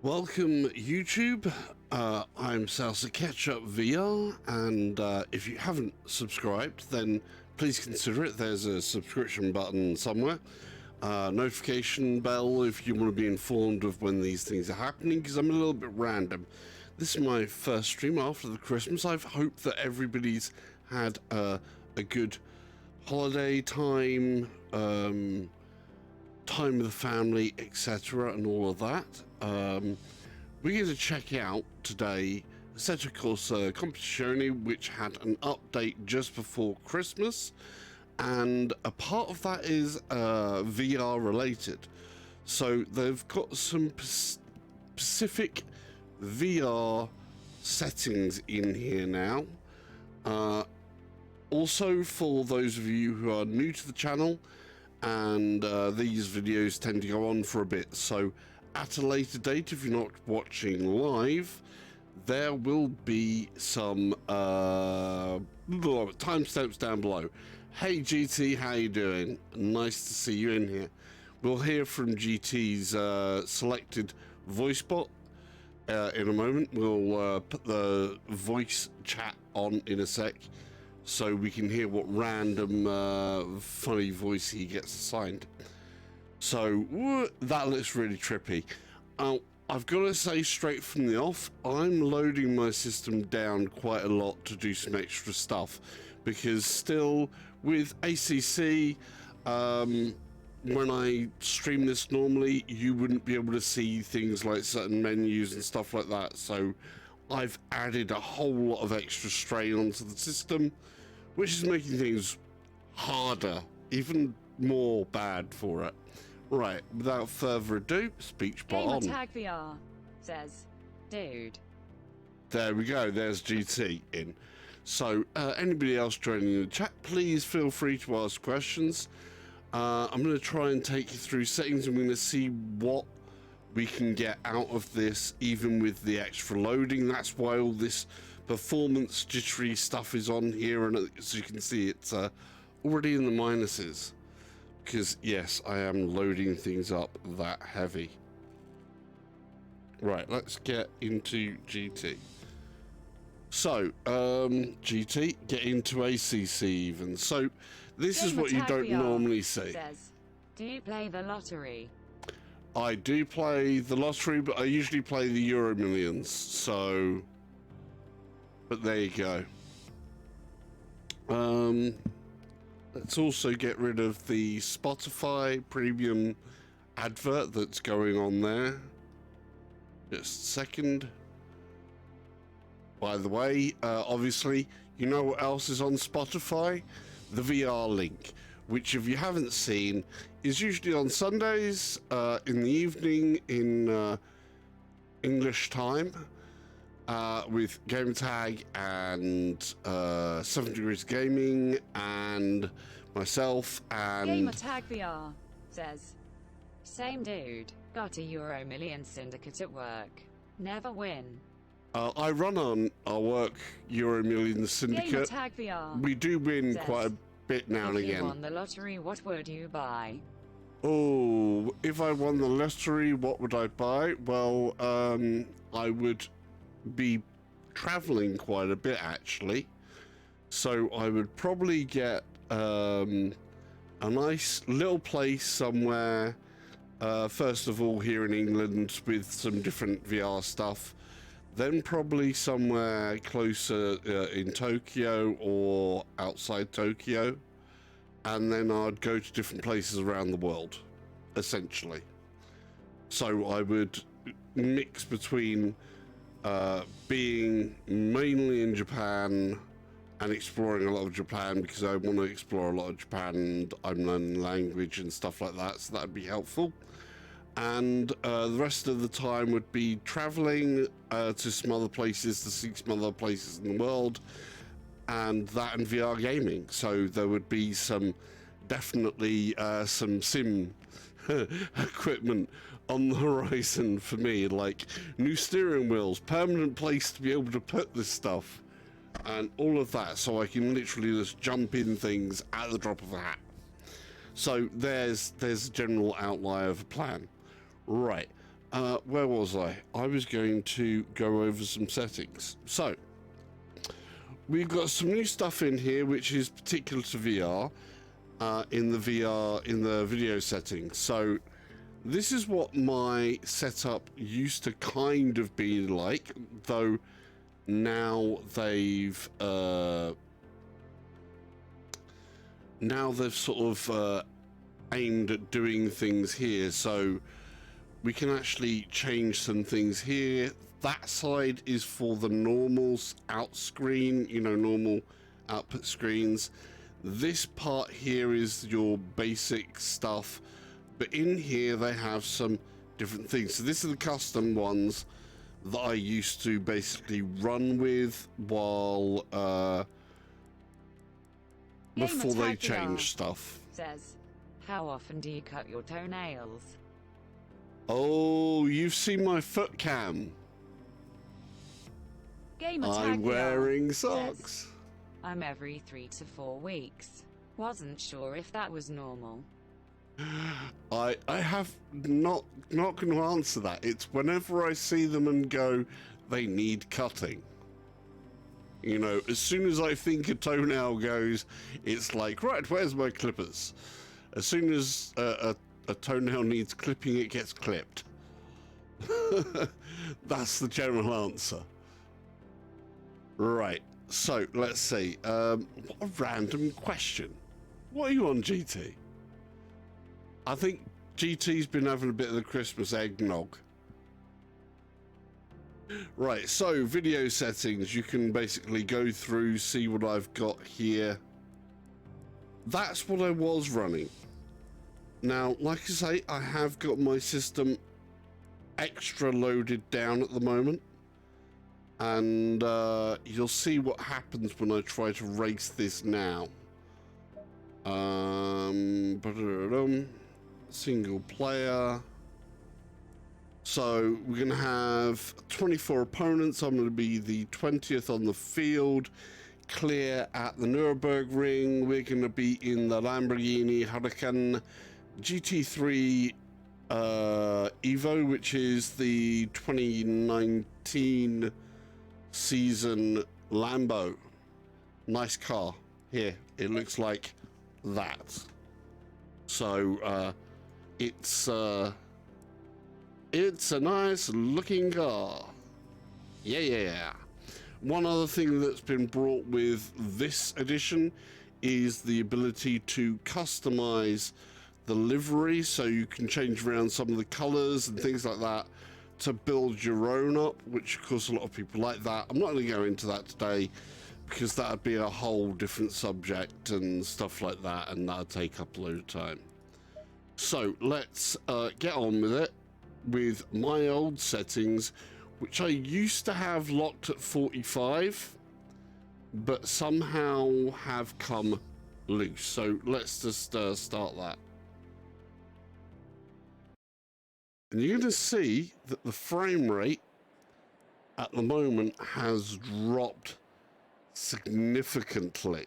Welcome YouTube, I'm Salsa Ketchup VR, and if you haven't subscribed then please consider it. There's a subscription button somewhere, notification bell if you want to be informed of when these things are happening, because I'm a little bit random. This is my first stream after the Christmas. I hope that everybody's had a good holiday time, time with the family, etc., and all of that. We're going to check out today Assetto Corsa Competizione, which had an update just before Christmas, and a part of that is VR related. So they've got some specific VR settings in here now. Also, for those of you who are new to the channel, and these videos tend to go on for a bit, so at a later date, if you're not watching live, there will be some timestamps down below. Hey GT, how you doing? Nice to see you in here. We'll hear from GT's selected voice bot in a moment. We'll put the voice chat on in a sec so we can hear what random funny voice he gets assigned. So that looks really trippy. I've got to say straight from the off, I'm loading my system down quite a lot to do some extra stuff, because still with ACC, when I stream this normally, you wouldn't be able to see things like certain menus and stuff like that. So I've added a whole lot of extra strain onto the system, which is making things harder, even more bad for it. Right, without further ado, speech bot on. Tag VR says, dude. There we go, there's GT in. So, anybody else joining the chat, please feel free to ask questions. I'm going to try and take you through settings. I'm going to see what we can get out of this, even with the extra loading. That's why all this performance jittery stuff is on here, and as you can see, it's already in the minuses. Because, yes, I am loading things up that heavy. Right, let's get into GT. So, GT, get into ACC even. So, this is what you don't normally see. Says, do you play the lottery? I do play the lottery, but I usually play the Euro Millions, so... But there you go. Let's also get rid of the Spotify premium advert that's going on there. Just a second. By the way, obviously, you know what else is on Spotify? The VR link, which if you haven't seen, is usually on Sundays in the evening in English time. With Gamertag and 7 Degrees Gaming and myself and... Gamertag VR says, same dude, got a Euro Million syndicate at work, never win. I run on our work Euro Million syndicate. Gamertag VR we do win says, quite a bit now and again. If you won the lottery, what would you buy? Oh, if I won the lottery, what would I buy? Well, I would be traveling quite a bit actually, so I would probably get a nice little place somewhere, first of all here in England with some different VR stuff, then probably somewhere closer in Tokyo or outside Tokyo, and then I'd go to different places around the world essentially. So I would mix between being mainly in Japan and exploring a lot of Japan, because I want to explore a lot of Japan and I'm learning language and stuff like that, so that'd be helpful. And the rest of the time would be traveling to some other places, to see some other places in the world, and that and VR gaming. So there would be some, definitely some sim equipment on the horizon for me, like new steering wheels, permanent place to be able to put this stuff, and all of that, so I can literally just jump in things at the drop of a hat. So there's a general outline of a plan. Right, where was I? I was going to go over some settings. So, we've got some new stuff in here, which is particular to VR, in the video settings. So, this is what my setup used to kind of be like, though now they've sort of aimed at doing things here. So we can actually change some things here. That side is for the normal out screen, you know, normal output screens. This part here is your basic stuff, but in here they have some different things. So this are the custom ones that I used to basically run with while before they change stuff. Says, how often do you cut your toenails? Oh, you've seen my foot cam. I'm wearing socks. Says, I'm every 3 to 4 weeks. Wasn't sure if that was normal. I have not going to answer that. It's whenever I see them and go, they need cutting. You know, as soon as I think a toenail goes, it's like, right, where's my clippers? As soon as a toenail needs clipping, it gets clipped. That's the general answer. Right, so let's see. What a random question. What are you on, GT? I think GT's been having a bit of the Christmas eggnog. Right, so video settings, you can basically go through, see what I've got here. That's what I was running. Now, like I say, I have got my system extra loaded down at the moment. And you'll see what happens when I try to race this now. Single player. So we're going to have 24 opponents. I'm going to be the 20th on the field. Clear at the Nürburgring. We're going to be in the Lamborghini Huracan GT3 Evo, which is the 2019 season Lambo. Nice car. Here, it looks like that. So it's a nice looking car. Yeah. One other thing that's been brought with this edition is the ability to customize the livery, so you can change around some of the colors and things like that to build your own up, which of course a lot of people like that. I'm not going to go into that today because that would be a whole different subject and stuff like that, and that would take up a load of time. So let's get on with it with my old settings, which I used to have locked at 45, but somehow have come loose. So let's just start that. And you're going to see that the frame rate at the moment has dropped significantly.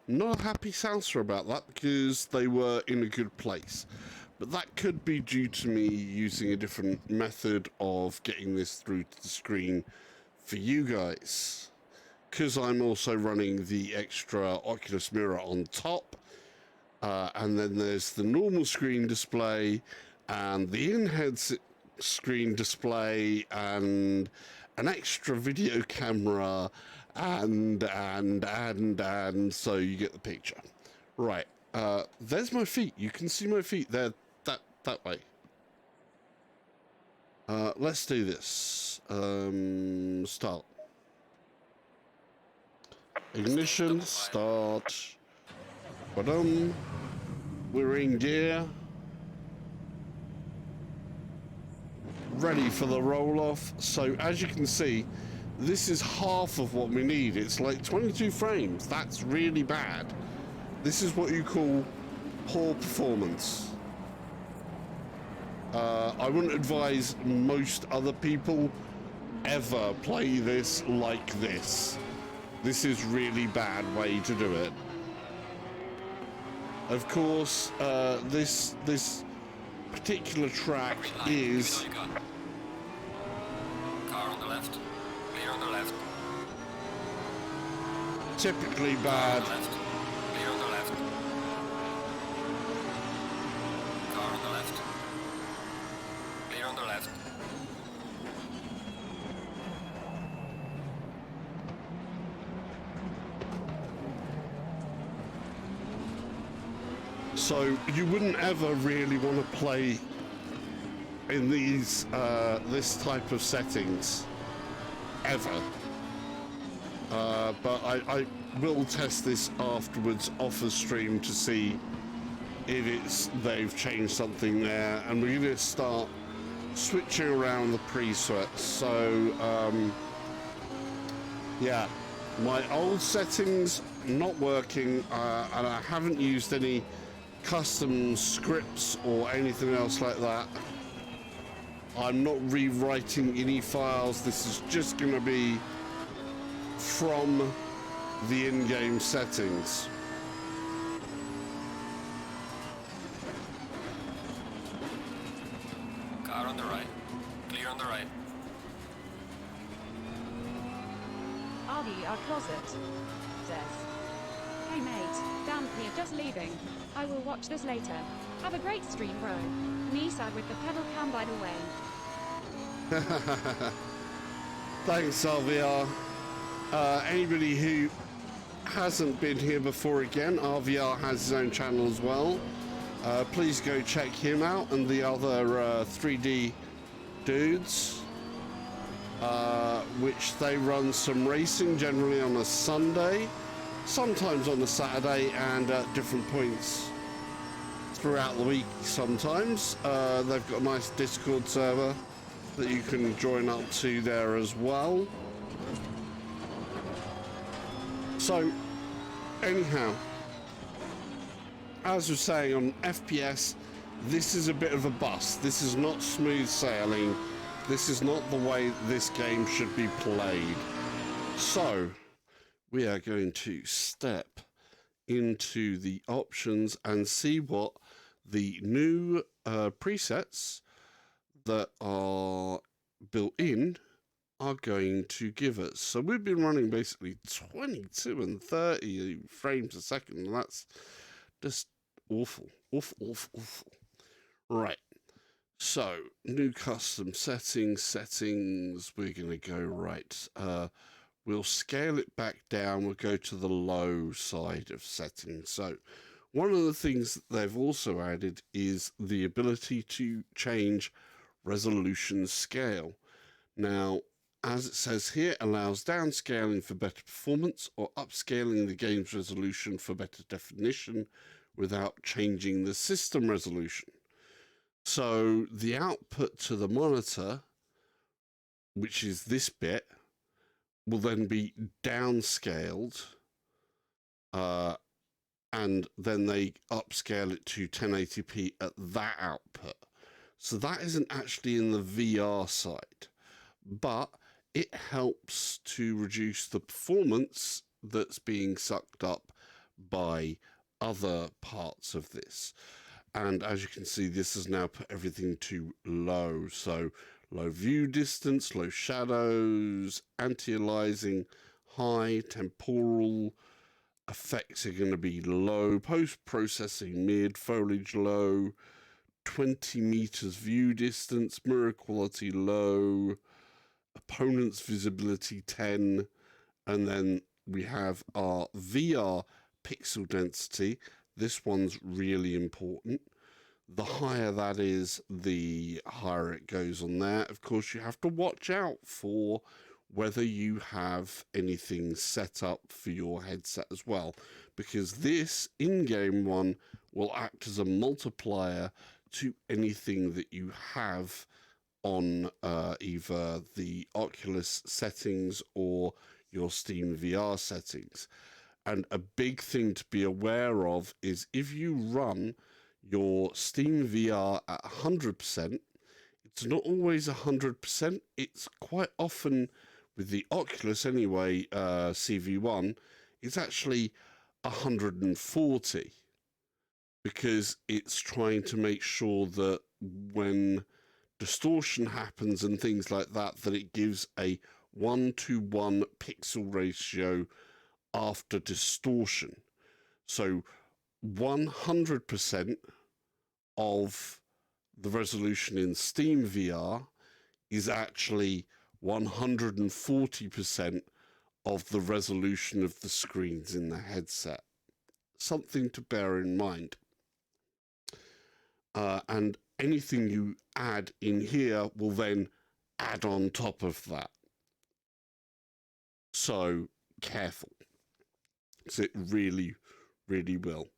Not a happy salsa about that because they were in a good place. But that could be due to me using a different method of getting this through to the screen for you guys. Because I'm also running the extra Oculus mirror on top. And then there's the normal screen display and the in-head screen display and an extra video camera and so you get the picture. Right, there's my feet. You can see my feet there, that way. Let's do this. Start. Ignition, start. We're in gear. Ready for the roll-off. So as you can see, this is half of what we need. It's like 22 frames. That's really bad. This is what you call poor performance. I wouldn't advise most other people ever play this like this. This is really bad way to do it. Of course, this particular track is car on the left. Clear on the left. typically Car bad. on the left. Clear on the left. Car on the left. Clear on the left. So you wouldn't ever really want to play in these this type of settings ever. But I will test this afterwards off the stream to see if they've changed something there, and we're going to start switching around the presets. So yeah, my old settings not working, and I haven't used any custom scripts or anything else like that. I'm not rewriting any files. This is just going to be from the in-game settings. Car on the right. Clear on the right. RV our closet. Says. Hey mate, damn here, just leaving. I will watch this later. Have a great stream, bro. Nissan with the pedal cam, by the way. Thanks, RVR. Anybody who hasn't been here before, again, RVR has his own channel as well. Please go check him out and the other 3D dudes, which they run some racing generally on a Sunday, sometimes on a Saturday, and at different points throughout the week sometimes. They've got a nice Discord server that you can join up to there as well. So, anyhow, as I was saying, on FPS, this is a bit of a bust. This is not smooth sailing. This is not the way this game should be played. So, we are going to step into the options and see what the new presets that are built in are going to give us. So we've been running basically 22 and 30 frames a second, and that's just awful. Right, so new custom settings, we're going to go right. We'll scale it back down. We'll go to the low side of settings. So one of the things that they've also added is the ability to change resolution scale. Now, as it says here, allows downscaling for better performance or upscaling the game's resolution for better definition without changing the system resolution. So the output to the monitor, which is this bit, will then be downscaled, and then they upscale it to 1080p at that output. So that isn't actually in the VR side, but it helps to reduce the performance that's being sucked up by other parts of this. And as you can see, this has now put everything to low. So low view distance, low shadows, anti-aliasing high, temporal effects are going to be low, post-processing mid, foliage low, 20 meters view distance, mirror quality low, opponent's visibility 10, and then we have our VR pixel density. This one's really important. The higher that is, the higher it goes on there. Of course, you have to watch out for whether you have anything set up for your headset as well, because this in-game one will act as a multiplier to anything that you have on either the Oculus settings or your Steam VR settings. And a big thing to be aware of is if you run your Steam VR at 100%, it's not always 100%. It's quite often, with the Oculus anyway, CV1, it's actually 140. because it's trying to make sure that when distortion happens and things like that, that it gives a 1:1 pixel ratio after distortion. So 100% of the resolution in Steam VR is actually 140% of the resolution of the screens in the headset. Something to bear in mind. And anything you add in here will then add on top of that. So careful. So it really, really will.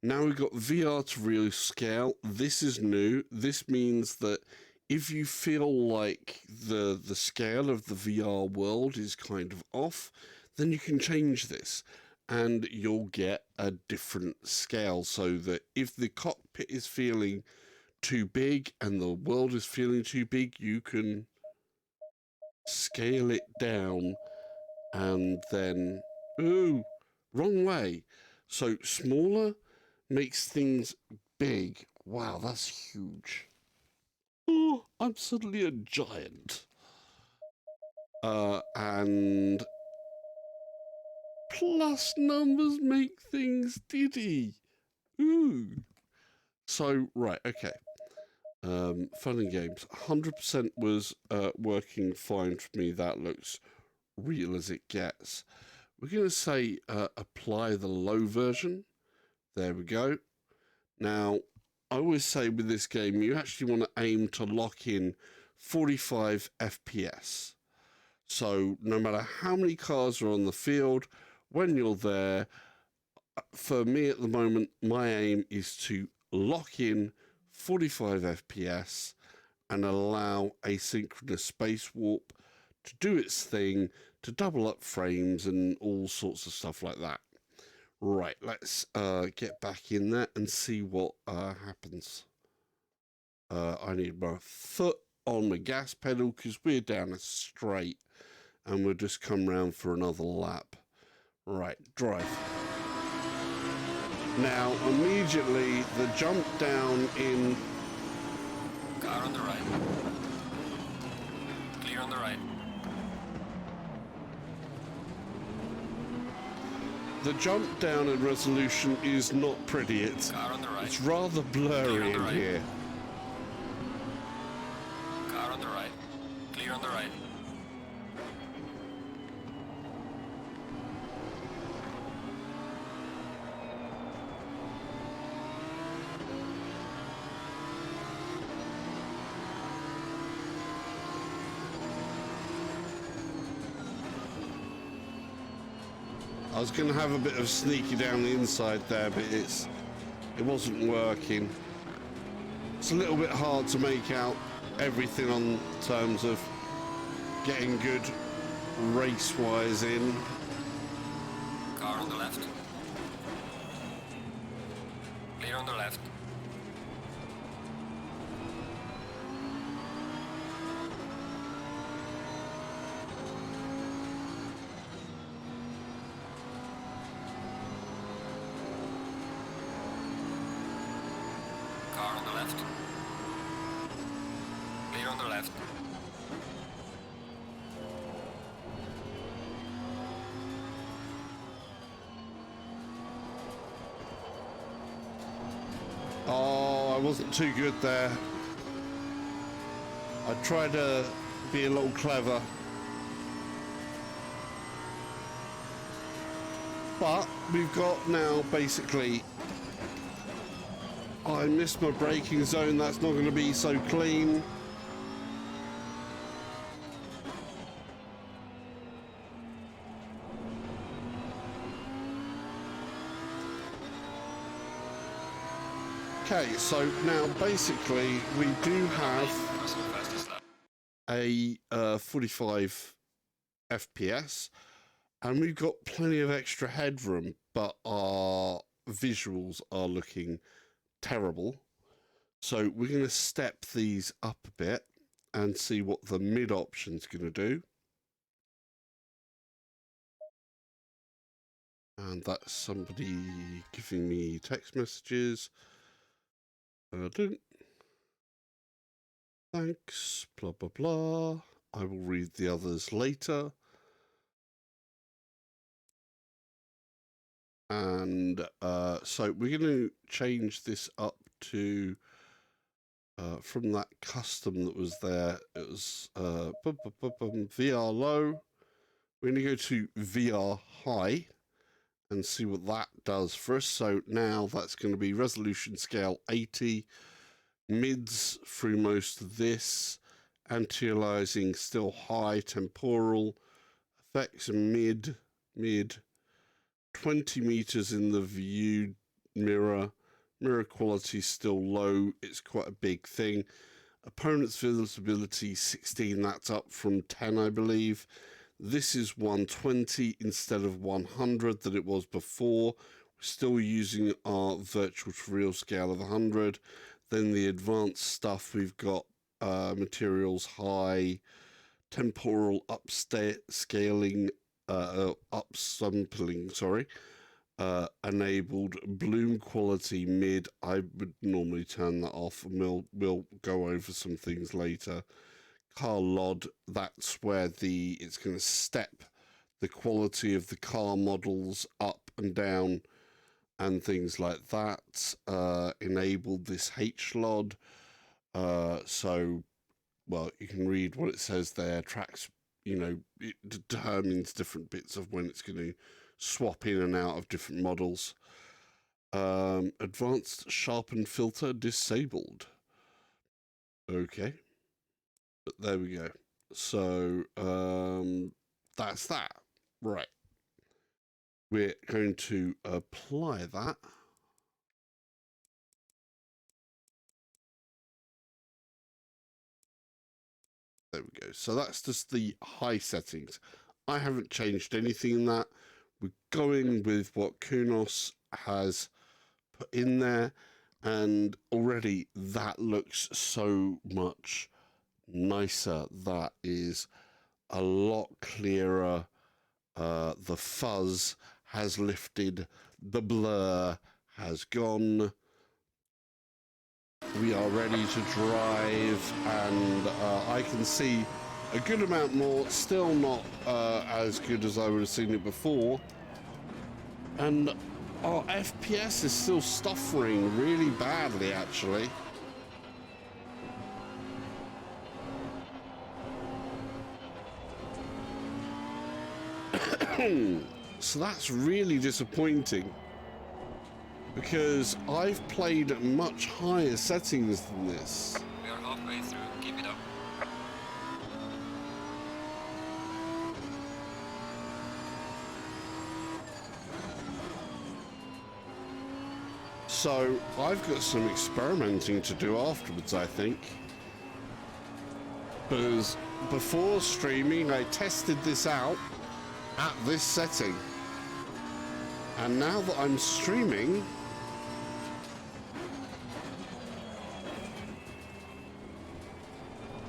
Now we've got VR to real scale. This is new. This means that if you feel like the scale of the VR world is kind of off, then you can change this and you'll get a different scale, so that if the cockpit is feeling too big and the world is feeling too big, you can scale it down and then, ooh, wrong way. So smaller makes things big. Wow, that's huge. Oh, I'm suddenly a giant. And plus numbers make things diddy. Ooh. So, right, okay. Fun and games. 100% was working fine for me. That looks real as it gets. We're going to say apply the low version. There we go. Now, I always say with this game, you actually want to aim to lock in 45 FPS. So no matter how many cars are on the field, when you're there, for me at the moment, my aim is to lock in 45 FPS and allow asynchronous space warp to do its thing, to double up frames and all sorts of stuff like that. Right, let's get back in there and see what happens. I need my foot on my gas pedal because we're down a straight and we'll just come round for another lap. Right, drive. Now, immediately, the jump down in... Car on the right. Clear on the right. The jump down in resolution is not pretty. It's rather blurry in here. Car on the right. Clear on the right. I was going to have a bit of sneaky down the inside there, but it wasn't working. It's a little bit hard to make out everything on terms of getting good race-wise in. Car on the left. Clear on the left. Car on the left. Clear on the left. Oh, I wasn't too good there. I tried to be a little clever. But we've got now basically... I missed my braking zone. That's not going to be so clean. Okay, so now basically we do have a 45 FPS and we've got plenty of extra headroom, but our visuals are looking terrible. So we're going to step these up a bit and see what the mid option's going to do. And that's somebody giving me text messages. Thanks, blah, blah, blah. I will read the others later. And so we're going to change this up to, from that custom that was there, it was VR low. We're going to go to VR high and see what that does for us. So now that's going to be resolution scale 80, mids through most of this, anti-aliasing still high, temporal, effects mid, 20 meters in the view mirror quality still low, it's quite a big thing. Opponent's visibility 16, that's up from 10 I believe. This is 120 instead of 100 that it was before. We're still using our virtual to real scale of 100. Then the advanced stuff, we've got materials high, temporal upsampling, sorry, enabled, bloom quality mid. I would normally turn that off, and we'll go over some things later. Car LOD, that's where it's going to step the quality of the car models up and down and things like that. Enabled this HLOD, so, well, you can read what it says there. Tracks, you know, it determines different bits of when it's going to swap in and out of different models. Advanced sharpen filter disabled. Okay. But there we go. So that's that. Right. We're going to apply that. There we go. So that's just the high settings. I haven't changed anything in that. We're going with what Kunos has put in there, and already that looks so much nicer. That is a lot clearer. The fuzz has lifted, the blur has gone. We are ready to drive, and I can see a good amount more, still not as good as I would have seen it before. And our FPS is still suffering really badly, actually. So that's really disappointing, because I've played at much higher settings than this. We are halfway through. Keep it up. So I've got some experimenting to do afterwards, I think. Because before streaming, I tested this out at this setting. And now that I'm streaming,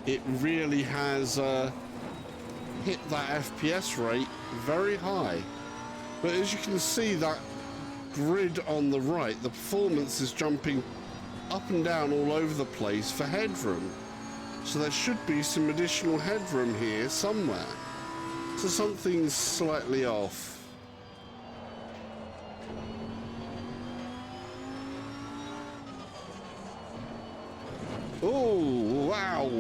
it really has hit that FPS rate very high. But as you can see, that grid on the right, the performance is jumping up and down all over the place for headroom. So there should be some additional headroom here somewhere. So something's slightly off. Oh, wow.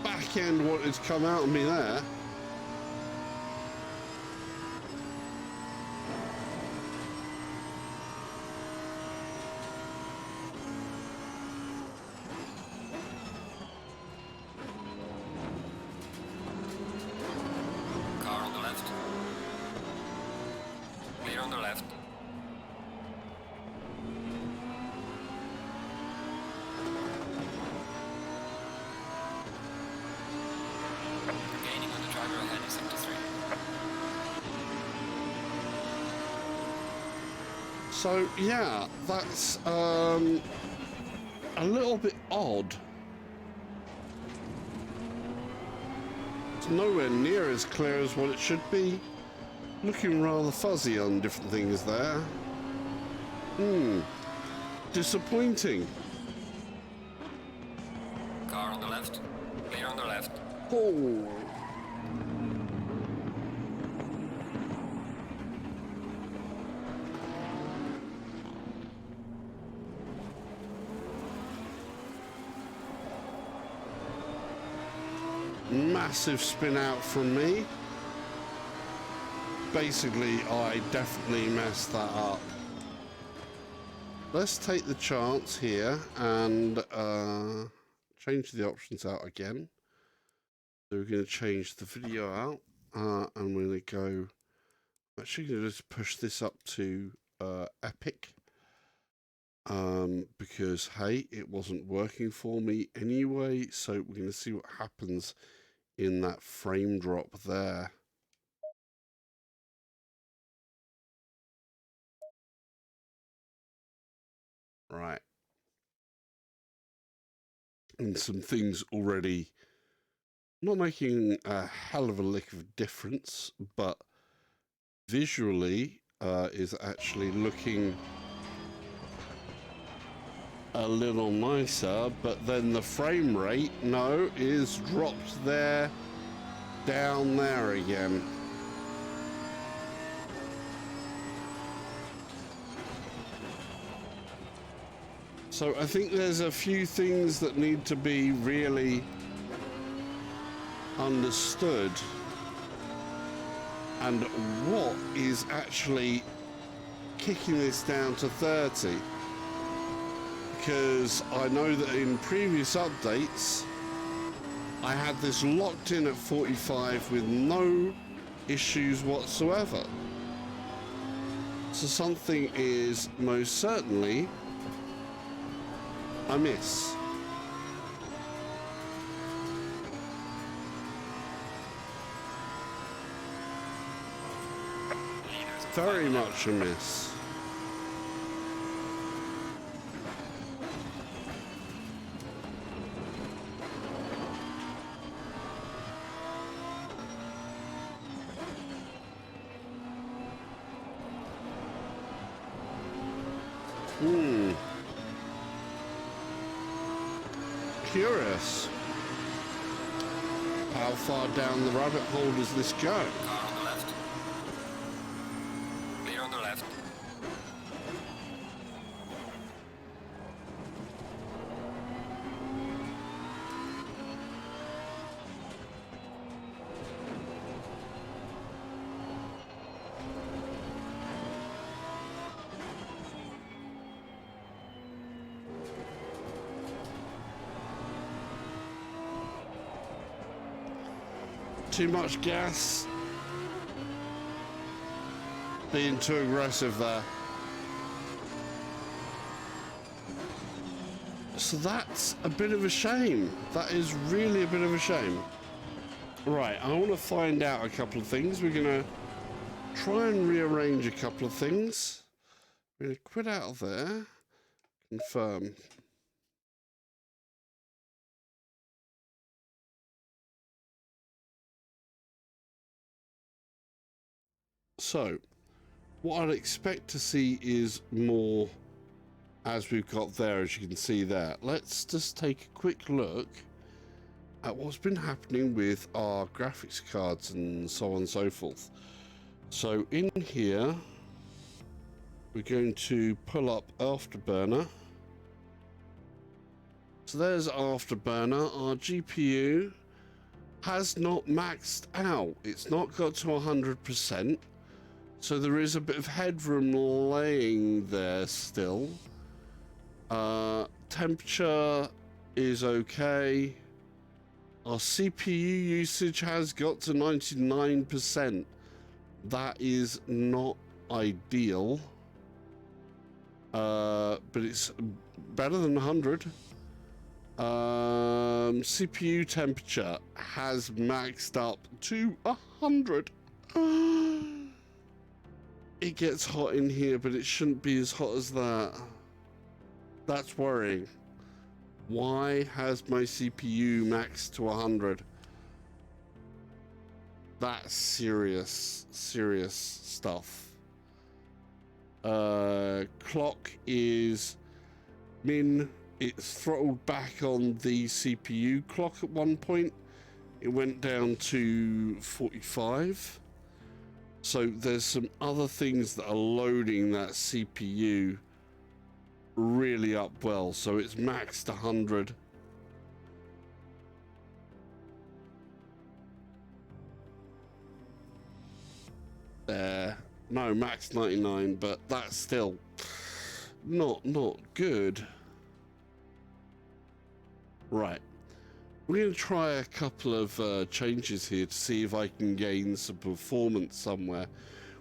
Back end wanted to come out of me there. Car on the left. Clear on the left. Gaining on the driver ahead is sector 3. So yeah, that's a little bit odd. It's nowhere near as clear as what it should be. Looking rather fuzzy on different things there. Disappointing. Car on the left. Clear on the left. Oh. Massive spin out from me. Basically, I definitely messed that up. Let's take the chance here and change the options out again. So we're going to change the video out and we're going to go. I'm actually going to just push this up to Epic because, hey, it wasn't working for me anyway. So we're going to see what happens in that frame drop there. Right. And some things already not making a hell of a lick of difference, but visually is actually looking a little nicer, but then the frame rate, no, is dropped there, down there again. So I think there's a few things that need to be really understood, and what is actually kicking this down to 30, because I know that in previous updates I had this locked in at 45 with no issues whatsoever. So something is most certainly amiss. Very much amiss. Curious. How far down the rabbit hole does this go? Car on the left. Clear on the left. Too much gas. Being too aggressive there. So that's a bit of a shame. That is really a bit of a shame. Right, I want to find out a couple of things. We're going to try and rearrange a couple of things. We're going to quit out of there. Confirm. So, what I'd expect to see is more as we've got there, as you can see there. Let's just take a quick look at what's been happening with our graphics cards and so on and so forth. So in here, we're going to pull up Afterburner. So there's Afterburner. Our GPU has not maxed out. It's not got to 100%. So there is a bit of headroom laying there still. Temperature is okay. Our CPU usage has got to 99%. That is not ideal. But it's better than 100. CPU temperature has maxed up to 100. It gets hot in here, but it shouldn't be as hot as that. That's worrying. Why has my CPU maxed to 100? that's serious stuff. Clock is min. It's throttled back on the CPU clock at one point. It went down to 45. So there's some other things that are loading that CPU really up well. So it's maxed 100. No, max 99, but that's still not good. Right. We're going to try a couple of changes here to see if I can gain some performance somewhere,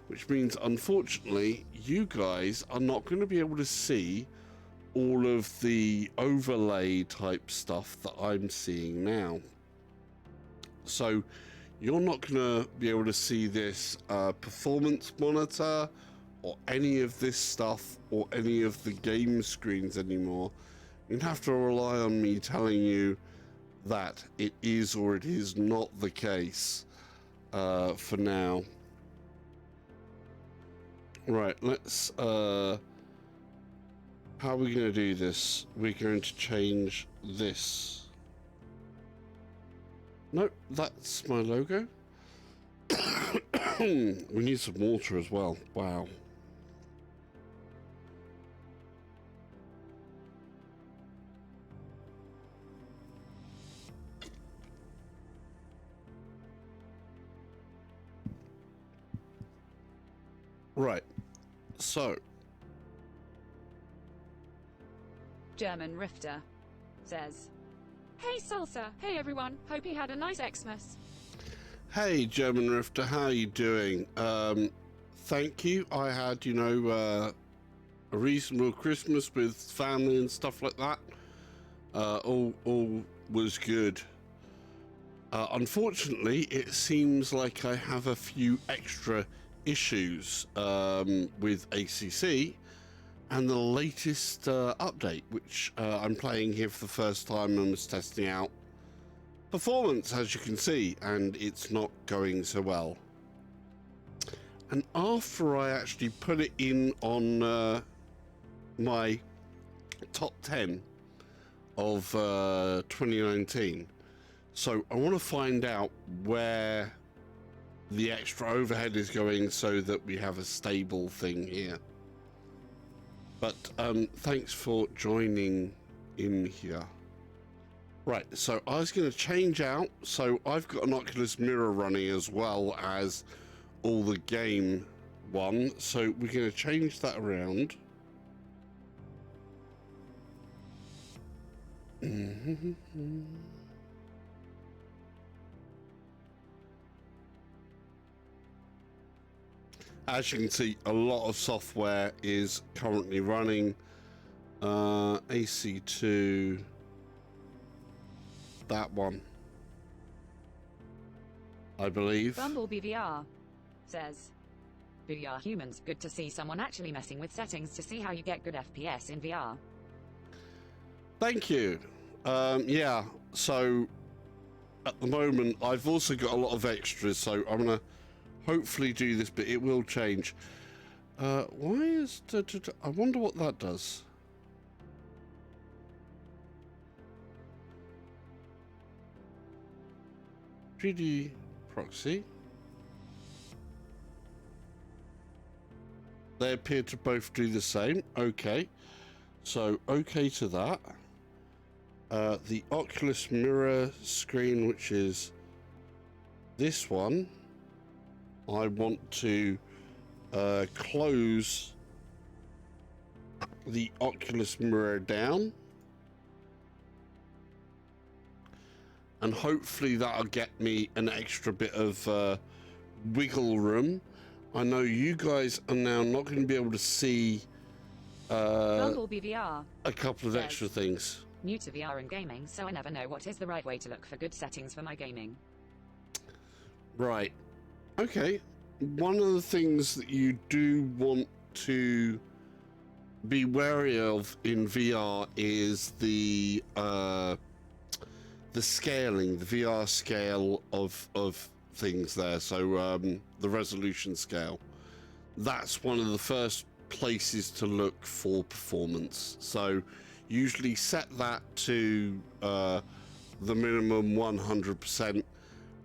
which means, unfortunately, you guys are not going to be able to see all of the overlay type stuff that I'm seeing now. So you're not going to be able to see this performance monitor or any of this stuff or any of the game screens anymore. You'd have to rely on me telling you that it is or it is not the case for now. Right, let's how are we going to do this? We're going to change this. Nope, that's my logo. We need some water as well. Wow. Right, so German Rifter says, "Hey Salsa, hey everyone, hope you had a nice Xmas." hey German Rifter, how are you doing? Thank you. I had, a reasonable Christmas with family and stuff like that. All was good. Unfortunately, it seems like I have a few extra issues with ACC and the latest update, which I'm playing here for the first time and was testing out performance, as you can see, and it's not going so well. And after I actually put it in on my top 10 of 2019, so I want to find out where the extra overhead is going so that we have a stable thing here. But thanks for joining in here. Right, so I was going to change out, so I've got an Oculus Mirror running as well as all the game one, so we're going to change that around. As you can see, a lot of software is currently running. AC2, that one, I believe. Bumblebee VR says, "VR humans, good to see someone actually messing with settings to see how you get good FPS in VR." Thank you. Yeah, so at the moment I've also got a lot of extras, so I'm gonna hopefully do this, but it will change. Why is I wonder what that does. 3D proxy. They appear to both do the same. Okay, so okay to that. The Oculus Mirror screen, which is this one, I want to close the Oculus Mirror down, and hopefully that'll get me an extra bit of wiggle room. I know you guys are now not going to be able to see Bumblebee VR a couple of extra things. "New to VR and gaming, so I never know what is the right way to look for good settings for my gaming." Right. Okay. One of the things that you do want to be wary of in VR is the scaling, the VR scale of things there. So the resolution scale. That's one of the first places to look for performance. So usually set that to the minimum 100%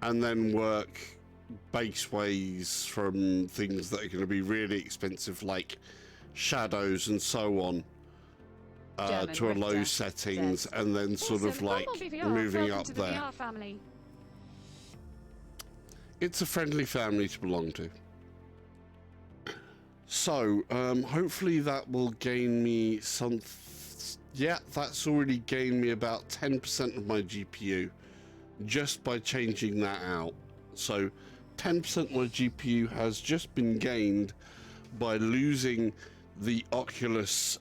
and then work baseways from things that are going to be really expensive like shadows and so on to a low settings and then sort of like moving up there. It's a friendly family to belong to. So, hopefully that will gain me some... Yeah, that's already gained me about 10% of my GPU just by changing that out. So, 10% of my GPU has just been gained by losing the Oculus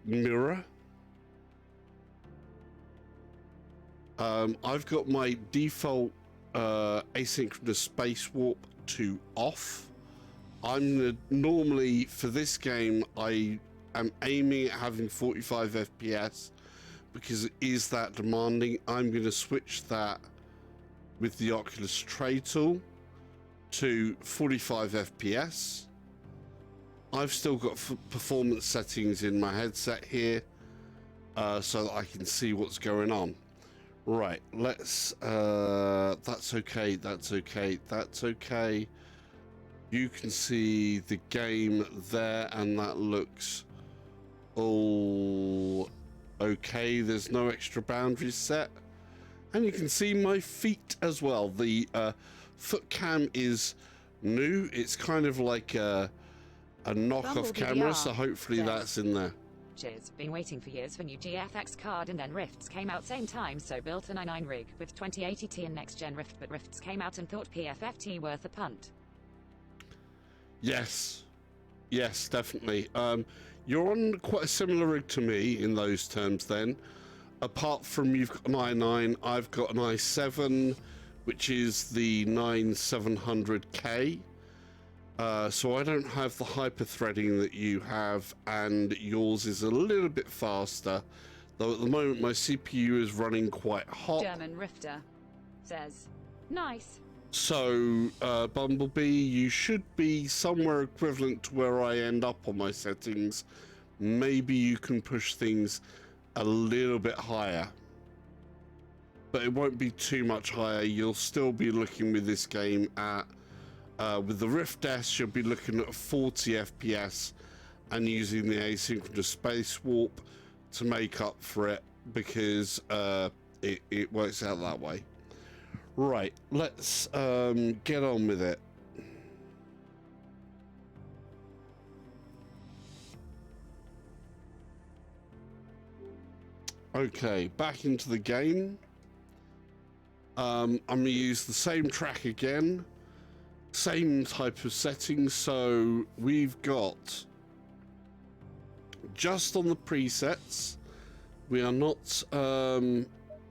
mirror. I've got my default asynchronous space warp to off. Normally for this game I am aiming at having 45 FPS because it is that demanding. I'm going to switch that with the Oculus Tray tool to 45 FPS. I've still got performance settings in my headset here so that I can see what's going on. Right, let's that's okay, that's okay, that's okay. You can see the game there and that looks all okay. There's no extra boundaries set. And you can see my feet as well. The foot cam is new. It's kind of like a knockoff camera, so hopefully that's in there. Been waiting for years for new GFX card and then Rifts came out same time, so built an i9 rig with 2080 Ti and next gen Rift, but Rifts came out and thought PFFT worth a punt. Yes, yes, definitely. You're on quite a similar rig to me in those terms then. Apart from you've got an i9, I've got an i7, which is the 9700K. So I don't have the hyper threading that you have, and yours is a little bit faster. Though at the moment my CPU is running quite hot. German Rifter says, nice. So, Bumblebee, you should be somewhere equivalent to where I end up on my settings. Maybe you can push things a little bit higher. But it won't be too much higher. You'll still be looking with this game at, with the Rift S, you'll be looking at 40 FPS and using the asynchronous space warp to make up for it because it works out that way. Right, let's get on with it. Okay, back into the game. I'm going to use the same track again. Same type of settings. So we've got just on the presets. We are not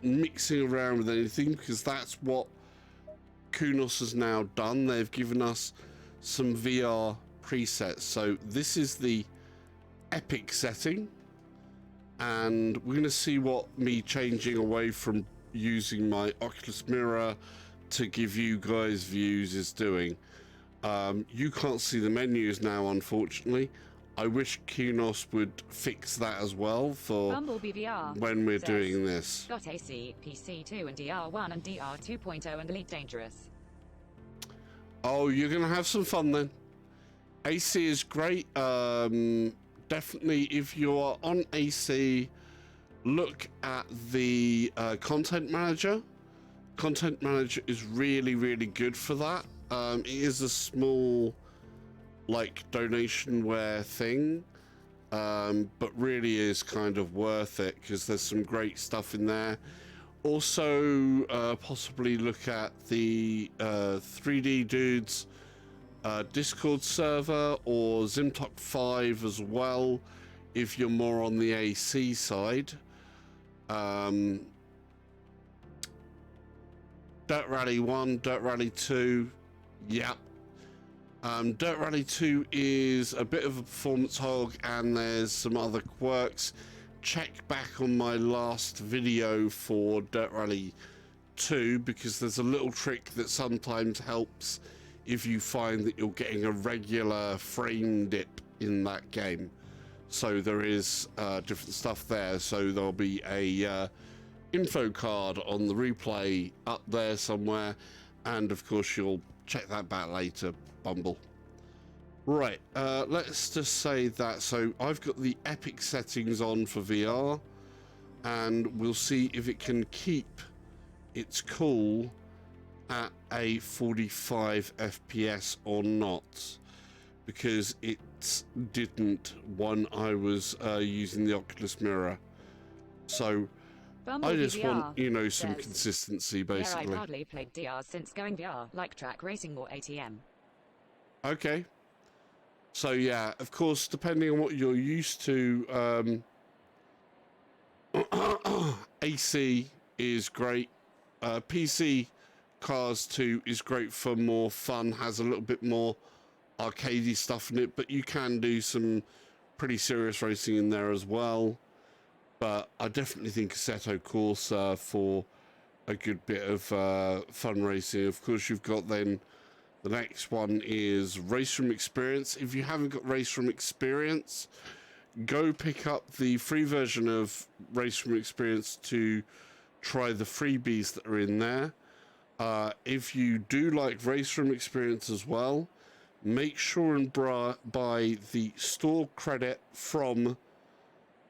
mixing around with anything because that's what Kunos has now done. They've given us some VR presets. So this is the epic setting, and we're going to see what me changing away from using my Oculus mirror to give you guys views is doing. You can't see the menus now, unfortunately. I wish Kunos would fix that as well for when we're doing this. Got AC, PC2 and DR1 and DR 2.0 and Elite Dangerous. Oh, you're going to have some fun then. AC is great. Definitely, if you are on AC, look at the content manager. Content manager is really, really good for that. It is a small, like, donationware thing, but really is kind of worth it because there's some great stuff in there. Also, possibly look at the 3D Dudes Discord server or Zimtok 5 as well if you're more on the AC side. Dirt Rally 1, Dirt Rally 2, yep. Dirt Rally 2 is a bit of a performance hog and there's some other quirks. Check back on my last video for Dirt Rally too, because there's a little trick that sometimes helps if you find that you're getting a regular frame dip in that game. So there is different stuff there. So there'll be a info card on the replay up there somewhere, and of course you'll check that back later, Bumble. Right, let's just say that. So I've got the epic settings on for VR, and we'll see if it can keep its cool at a 45 FPS or not, because it didn't when I was using the Oculus Mirror. So I just want, you know, some consistency, basically. Yeah, I hardly played DR since going VR, like track racing or ATM. Okay. So yeah, of course, depending on what you're used to, AC is great. PC Cars 2 is great for more fun, has a little bit more arcadey stuff in it, but you can do some pretty serious racing in there as well. But I definitely think Assetto Corsa for a good bit of fun racing. Of course, you've got then the next one is Race Room Experience. If you haven't got Race Room Experience, go pick up the free version of Race Room Experience to try the freebies that are in there. If you do like Race Room Experience as well, make sure and buy the store credit from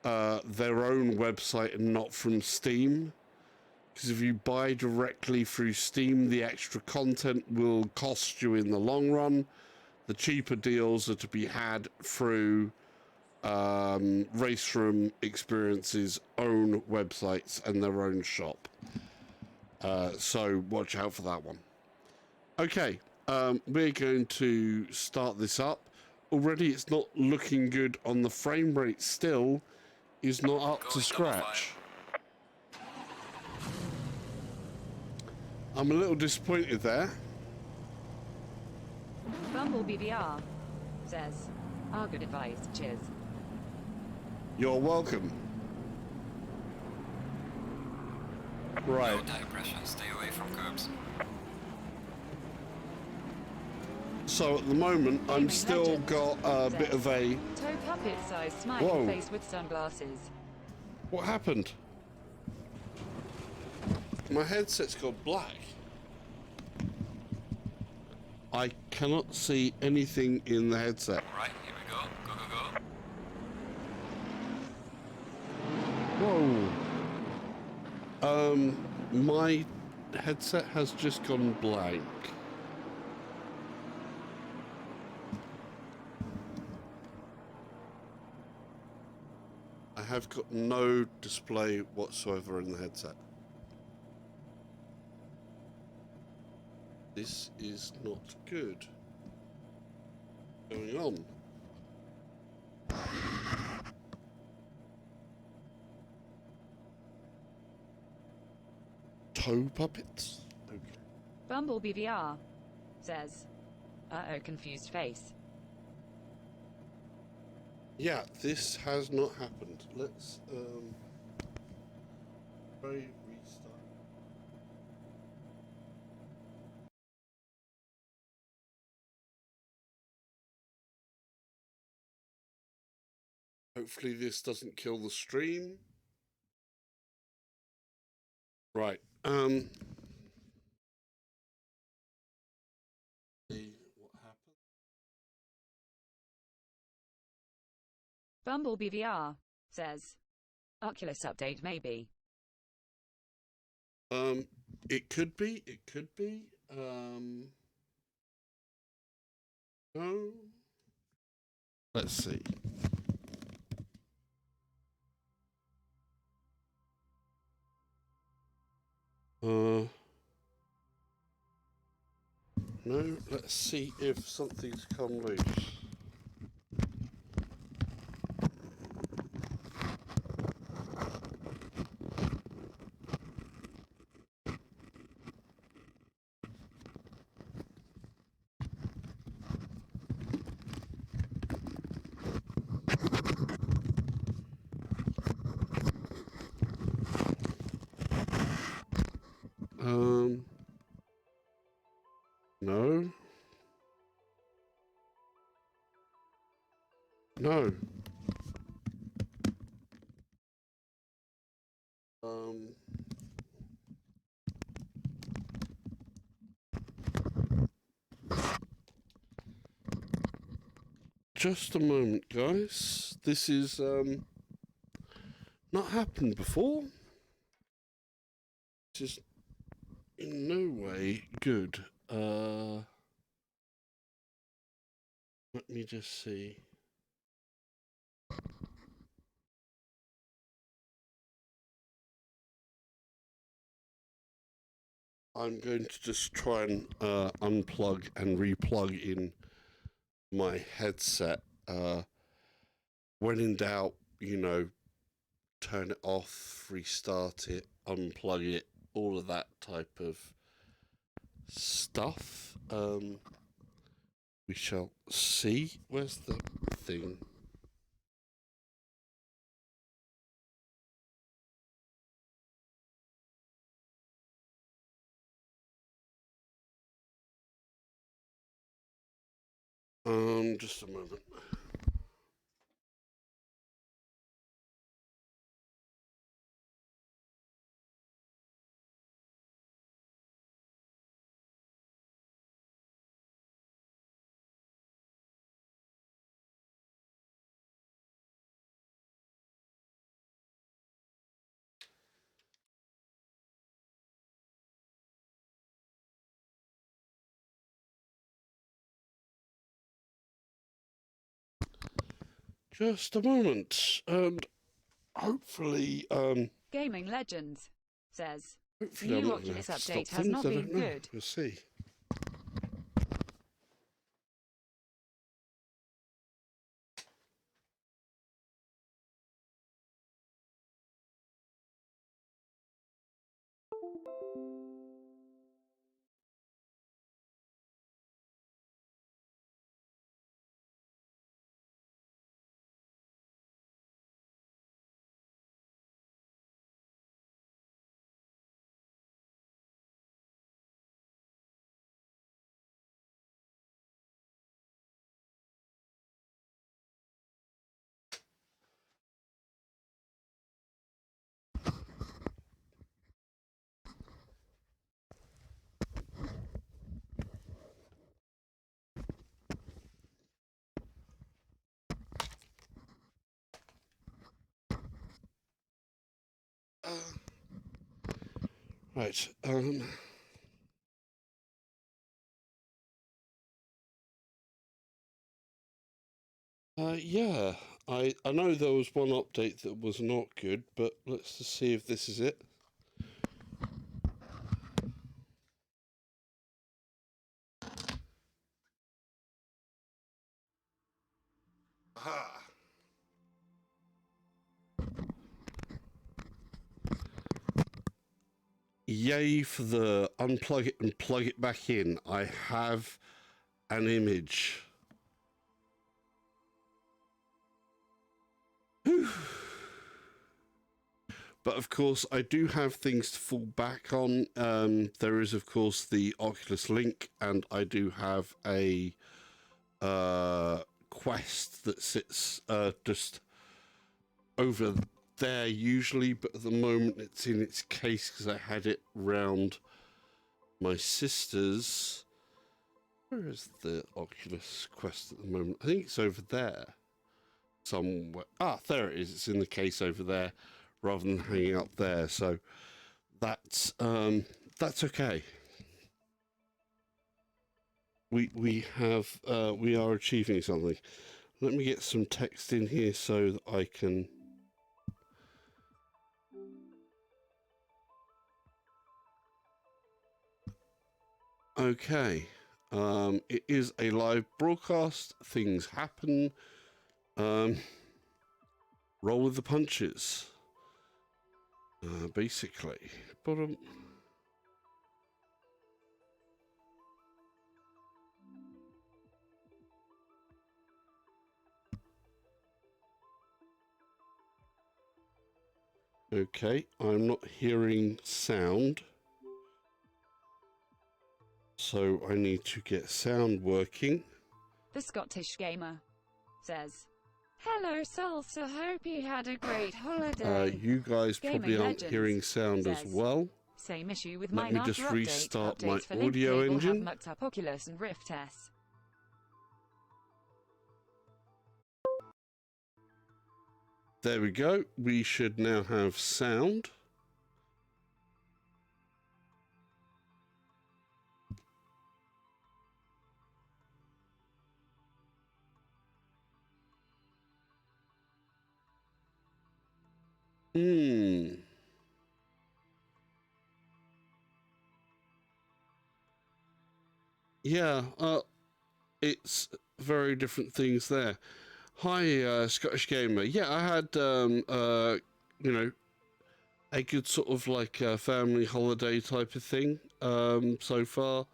their own website and not from Steam. Because if you buy directly through Steam, the extra content will cost you in the long run. The cheaper deals are to be had through Race Room Experience's own websites and their own shop. So watch out for that one. Okay, we're going to start this up. Already it's not looking good on the frame rate, still is not up to scratch. I'm a little disappointed there. Bumblebee VR says, good advice, cheers. You're welcome. Right. No tire pressure, stay away from curbs. So at the moment, I'm still got a bit of a... Toe puppet size smiling face with sunglasses. What happened? My headset's gone black. I cannot see anything in the headset. Right, here we go. Go, go, go. Whoa. My headset has just gone blank. I have got no display whatsoever in the headset. This is not good. What's going on? Toe puppets? Okay. Bumblebee VR says, confused face. Yeah, this has not happened. Let's try restart. Hopefully this doesn't kill the stream. Right. See what happens. Bumblebee VR says, Oculus update maybe. It could be. It could be. No. Let's see. No, let's see if something's come loose. No. Just a moment, guys. This is not happened before. This is in no way good. Let me just see. I'm going to just try and unplug and replug in my headset. When in doubt, you know, turn it off, restart it, unplug it, all of that type of stuff. We shall see. Where's the thing? Just a moment. Just a moment, and hopefully, Gaming Legends says, hopefully I'm new not going to Oculus have to stop update has things. not I been don't know. good. We'll see. Right. Yeah. I know there was one update that was not good, but let's just see if this is it. Aha. Yay for the unplug it and plug it back in. I have an image. But of course, I do have things to fall back on. There is, of course, the Oculus Link, and I do have a Quest that sits just over there usually, but at the moment it's in its case because I had it round my sister's. Where is the Oculus Quest at the moment? I think it's over there somewhere. Ah, there it is. It's in the case over there rather than hanging up there. So that's okay. We are achieving something. Let me get some text in here so that I can. Okay. It is a live broadcast. Things happen. Roll with the punches. Basically. But okay, I'm not hearing sound. So I need to get sound working. The Scottish Gamer says, Hello, Salsa. Hope you had a great holiday. You guys probably Gaming aren't Legends hearing sound as says, well. Same issue with Let mine me after just restart updates my for link audio cable have engine. mucked up Oculus and Rift S. There we go. We should now have sound. Yeah, it's very different things there. Hi, Scottish Gamer. Yeah, I had, you know, a good sort of like family holiday type of thing so far.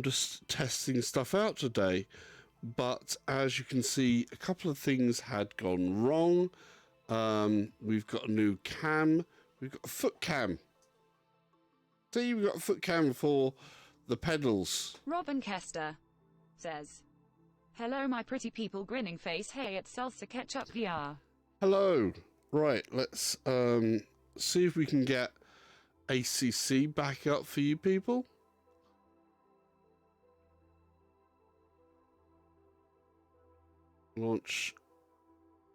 Just testing stuff out today. But as you can see, a couple of things had gone wrong. We've got a new cam. We've got a foot cam. See, we've got a foot cam for the pedals. Robin Kester says, hello, my pretty people, grinning face. Hey, it's Salsa Ketchup VR. Hello. Right, let's see if we can get ACC back up for you people. Launch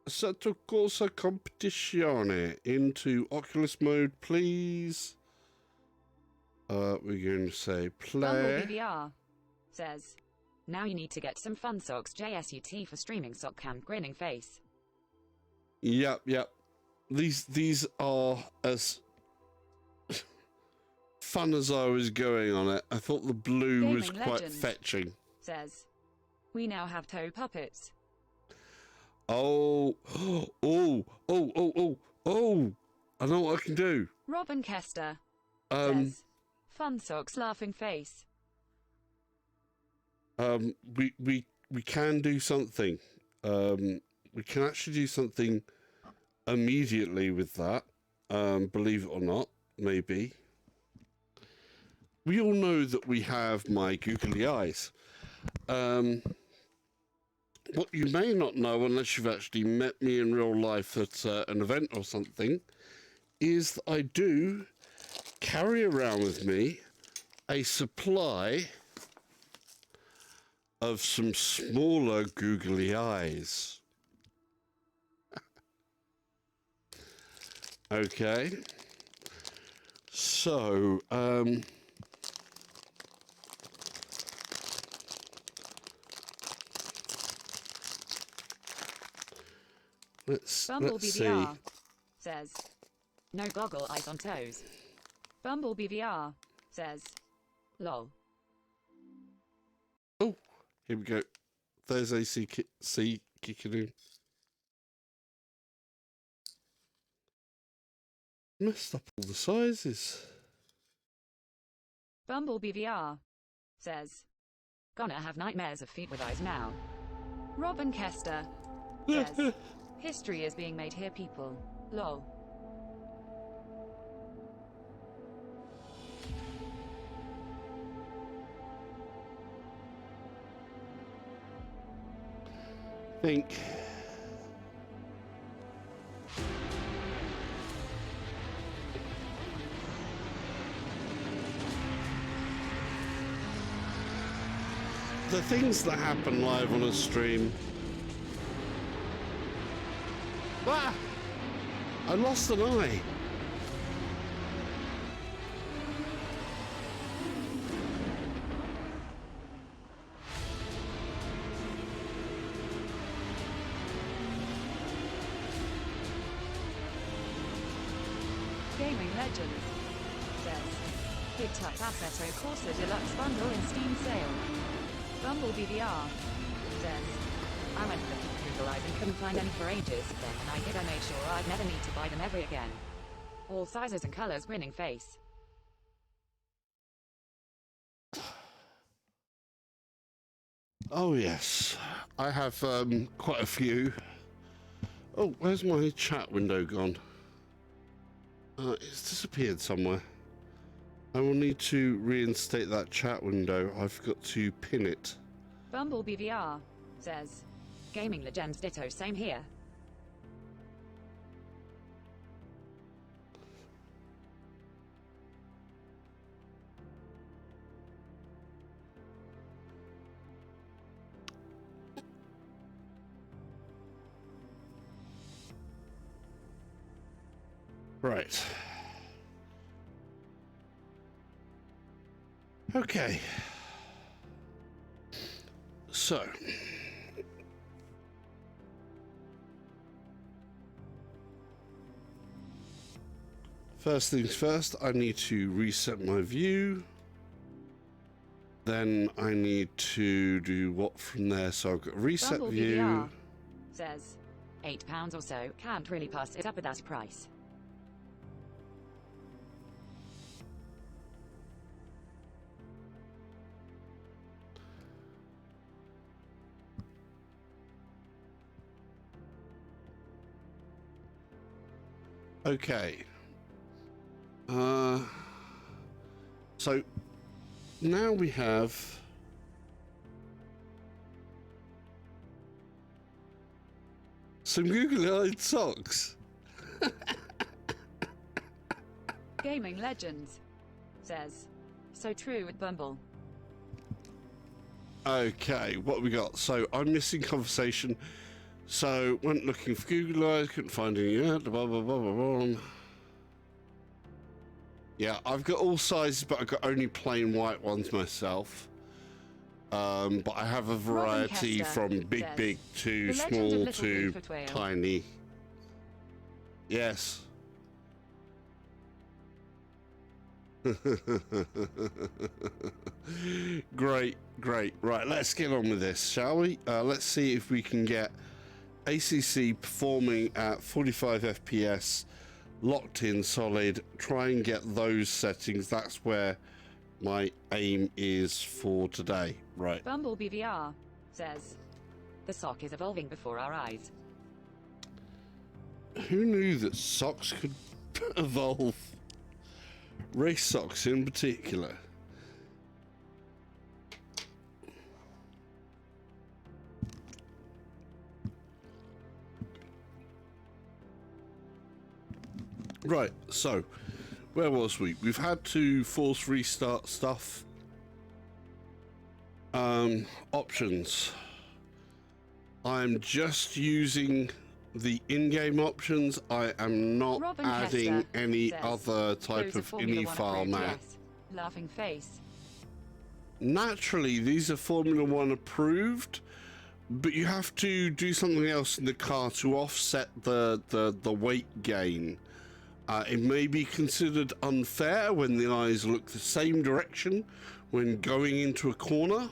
Assetto Corsa Competizione into Oculus mode, please. We're going to say play. Bumblebee VR says, now you need to get some fun socks. JSUT for streaming sock cam, grinning face. Yep. These are as fun as I was going on it. I thought the blue Gaming was quite Legends fetching. says, we now have toe puppets. Oh, I know what I can do. Robin Kester says, fun socks, laughing face. We can do something. We can actually do something immediately with that. Believe it or not, maybe. We all know that we have my googly eyes. What you may not know, unless you've actually met me in real life at an event or something, is that I do carry around with me a supply of some smaller googly eyes. Okay. So, let's Bumblebee see. VR says, no goggle eyes on toes. Bumblebee VR says, lol. Oh, here we go. There's AC kicking in. Messed up all the sizes. Bumblebee VR says, gonna have nightmares of feet with eyes now. Robin Kester says, history is being made here, people. Lol. Think. The things that happen live on a stream. Ah! I lost an eye. Gaming Legends says, picked up Assetto Corsa Deluxe bundle in Steam sale. Bumblebee VR says, I went looking for Google Eyes and couldn't find any for ages, then when I did I made sure I'd never need to buy them ever again. All sizes and colors, grinning face. Oh yes, I have quite a few. Oh, where's my chat window gone? It's disappeared somewhere. I will need to reinstate that chat window. I've got to pin it. Bumblebee VR says, Gaming legends ditto, same here. Right. Okay. So. First things first, I need to reset my view. Then I need to do what from there? So I've got reset Bumble view. BDR says £8 or so. Can't really pass it up at that price. Okay. So now we have some googly-eyed socks. Gaming legends says so true at Bumble. Okay, what we got? So I'm missing conversation. So went looking for Google Eyes, couldn't find any yet. Blah, blah, blah, blah, blah. Yeah, I've got all sizes, but I've got only plain white ones myself. But I have a variety Kester from big, says, big to "The legend of small Little to Bigfoot Whale." tiny. Yes. Great, great. Right, let's get on with this, shall we? Let's see if we can get ACC performing at 45 FPS, locked in solid. Try and get those settings. That's where my aim is for today. Right. Bumble BVR says the sock is evolving before our eyes. Who knew that socks could evolve? Race socks in particular. Right, so where was we? We've had to force restart stuff. Options. I'm just using the in-game options. I am not Robin adding Kester any says, other type "Those are of Formula ini 1 file approved, map. yes." Laughing face. Naturally, these are Formula 1 approved, but you have to do something else in the car to offset the weight gain. It may be considered unfair when the eyes look the same direction when going into a corner.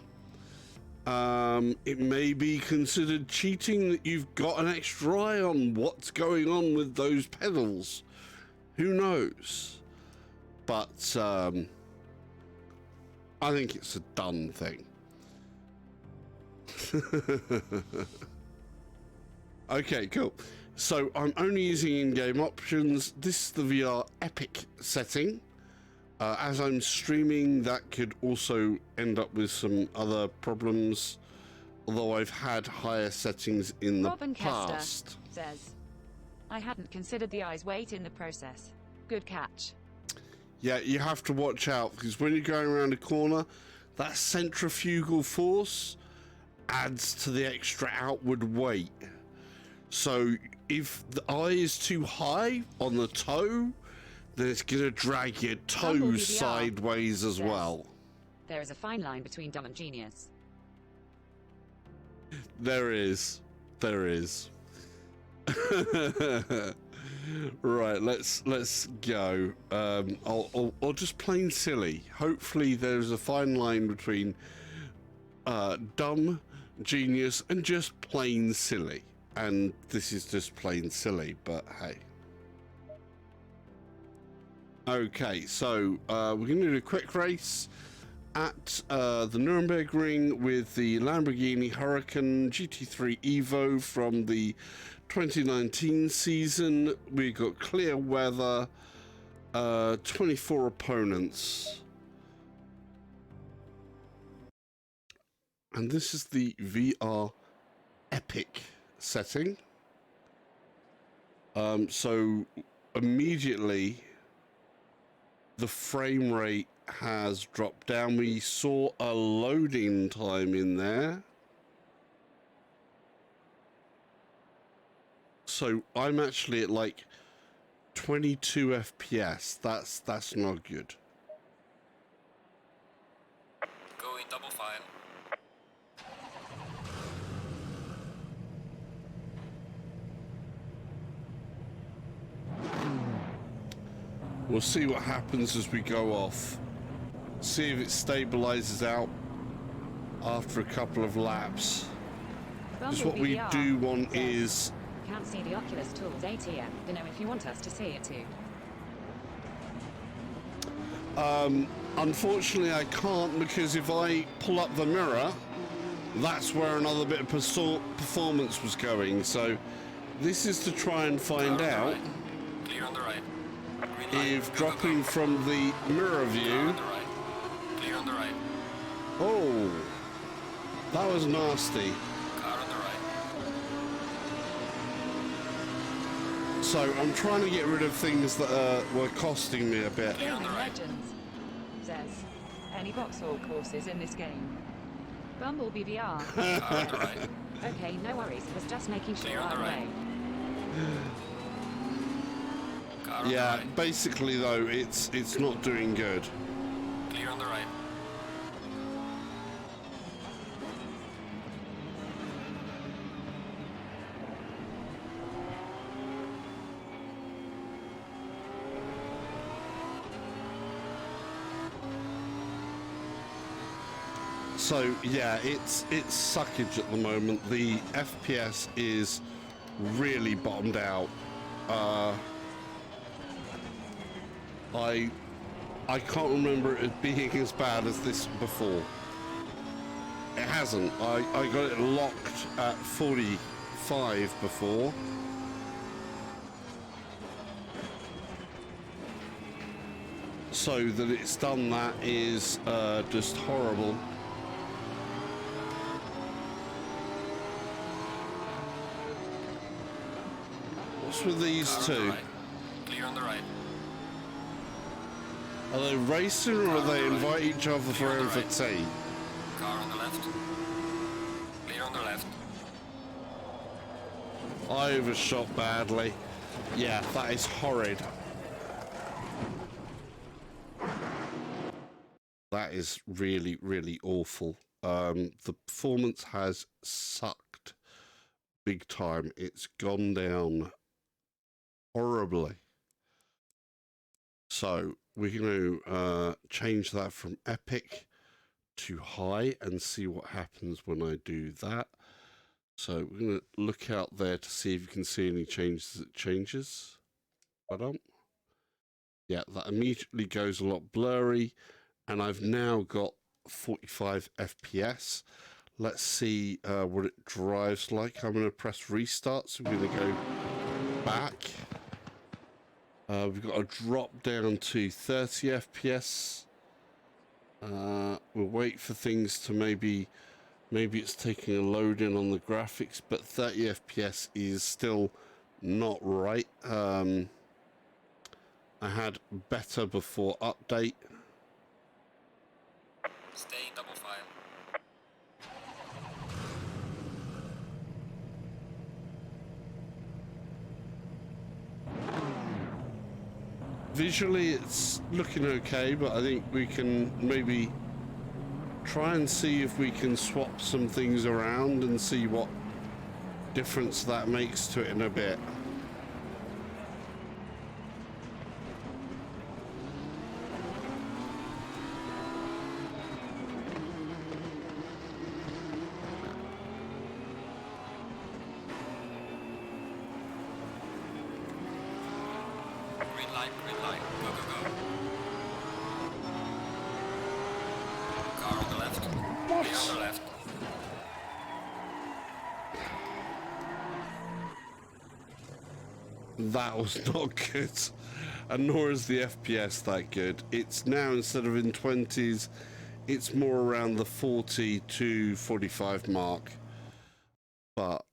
It may be considered cheating that you've got an extra eye on what's going on with those pedals. Who knows? But I think it's a done thing. Okay, cool. So I'm only using in-game options. This is the VR Epic setting. As I'm streaming, that could also end up with some other problems, although I've had higher settings in the Robin Kester past. says, I hadn't considered the eye's weight in the process. Good catch. Yeah, you have to watch out, because when you're going around a corner, that centrifugal force adds to the extra outward weight. So if the eye is too high on the toe, then it's going to drag your toes sideways as well. There is a fine line between dumb and genius. There is. There is. Right, let's go. I'll just plain silly. Hopefully there's a fine line between dumb, genius, and just plain silly. And this is just plain silly, but hey. Okay, so we're going to do a quick race at the Nuremberg Ring with the Lamborghini Huracan GT3 Evo from the 2019 season. We got clear weather, 24 opponents. And this is the VR epic setting. So immediately the frame rate has dropped down. We saw a loading time in there. So I'm actually at like 22 FPS. That's not good. Go in double file. We'll see what happens as we go off. See if it stabilizes out after a couple of laps. Because what we do want is... Can't see the Oculus Tools ATM. Don't know if you want us to see it too. Unfortunately, I can't, because if I pull up the mirror, that's where another bit of performance was going. So this is to try and find out Right. Clear on the right. Green light. if Go, dropping go. from the mirror Car view... on the right. Clear on the right. Oh, that was nasty. Car on the right. So I'm trying to get rid of things that were costing me a bit. Clear on the Gaming right. Legends says, any Vauxhall courses in this game? Bumblebee VR. Car on the right. Okay, no worries. Was just making sure Clear on the I'm right. away. Car on Yeah, the right. basically though, it's not doing good. Clear on the right. So yeah, it's suckage at the moment. The FPS is really bottomed out. I can't remember it being as bad as this before. It hasn't. I got it locked at 45 before. So that it's done that is just horrible. What's with these Car on two? the right. Clear on the right. Are they racing or are they invite each other for over tea? Car on the left. Clear on the left. I overshot badly. Yeah, that is horrid. That is really, really awful. The performance has sucked big time. It's gone down horribly. So we're going to change that from epic to high and see what happens when I do that. So we're going to look out there to see if you can see any changes. It changes. I don't. Yeah, that immediately goes a lot blurry. And I've now got 45 FPS. Let's see what it drives like. I'm going to press restart. So we're going to go back. We've got a drop down to 30 FPS. We'll wait for things to maybe it's taking a load in on the graphics, but 30 FPS is still not right. I had better before update. Stay in double file. Visually it's looking okay, but I think we can maybe try and see if we can swap some things around and see what difference that makes to it in a bit. Green light, green light. Go, go, go. Car on the left. Clear on the left. That was not good, and nor is the FPS that good. It's now, instead of in 20s, it's more around the 40 to 45 mark. But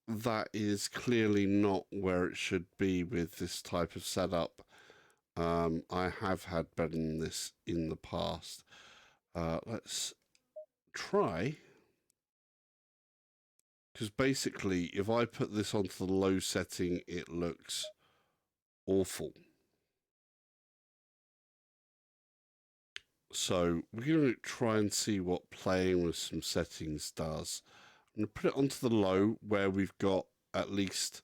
that is clearly not where it should be with this type of setup. I have had better than this in the past. Let's try, because basically if I put this onto the low setting, it looks awful. So we're going to try and see what playing with some settings does. I'm going to put it onto the low where we've got at least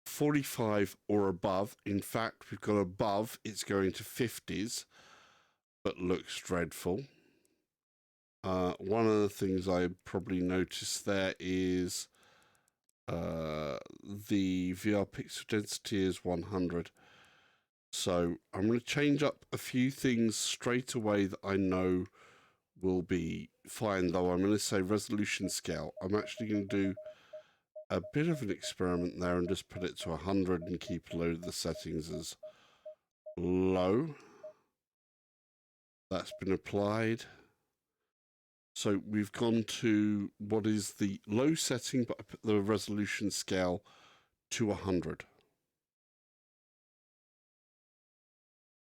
45 or above. In fact, we've got above, it's going to 50s, but looks dreadful. One of the things I probably noticed there is the VR pixel density is 100. So I'm going to change up a few things straight away that I know will be fine, though. I'm going to say resolution scale. I'm actually going to do a bit of an experiment there and just put it to 100 and keep a load of the settings as low. That's been applied. So we've gone to what is the low setting, but I put the resolution scale to 100.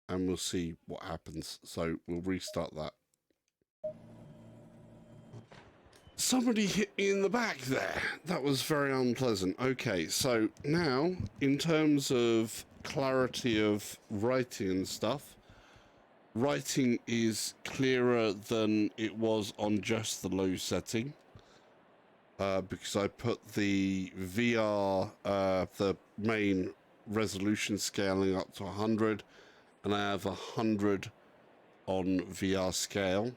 And we'll see what happens. So we'll restart that. Somebody hit me in the back there. That was very unpleasant. Okay, so now in terms of clarity of writing and stuff, writing is clearer than it was on just the low setting, because I put the VR, the main resolution scaling up to 100, and I have 100 on VR scale.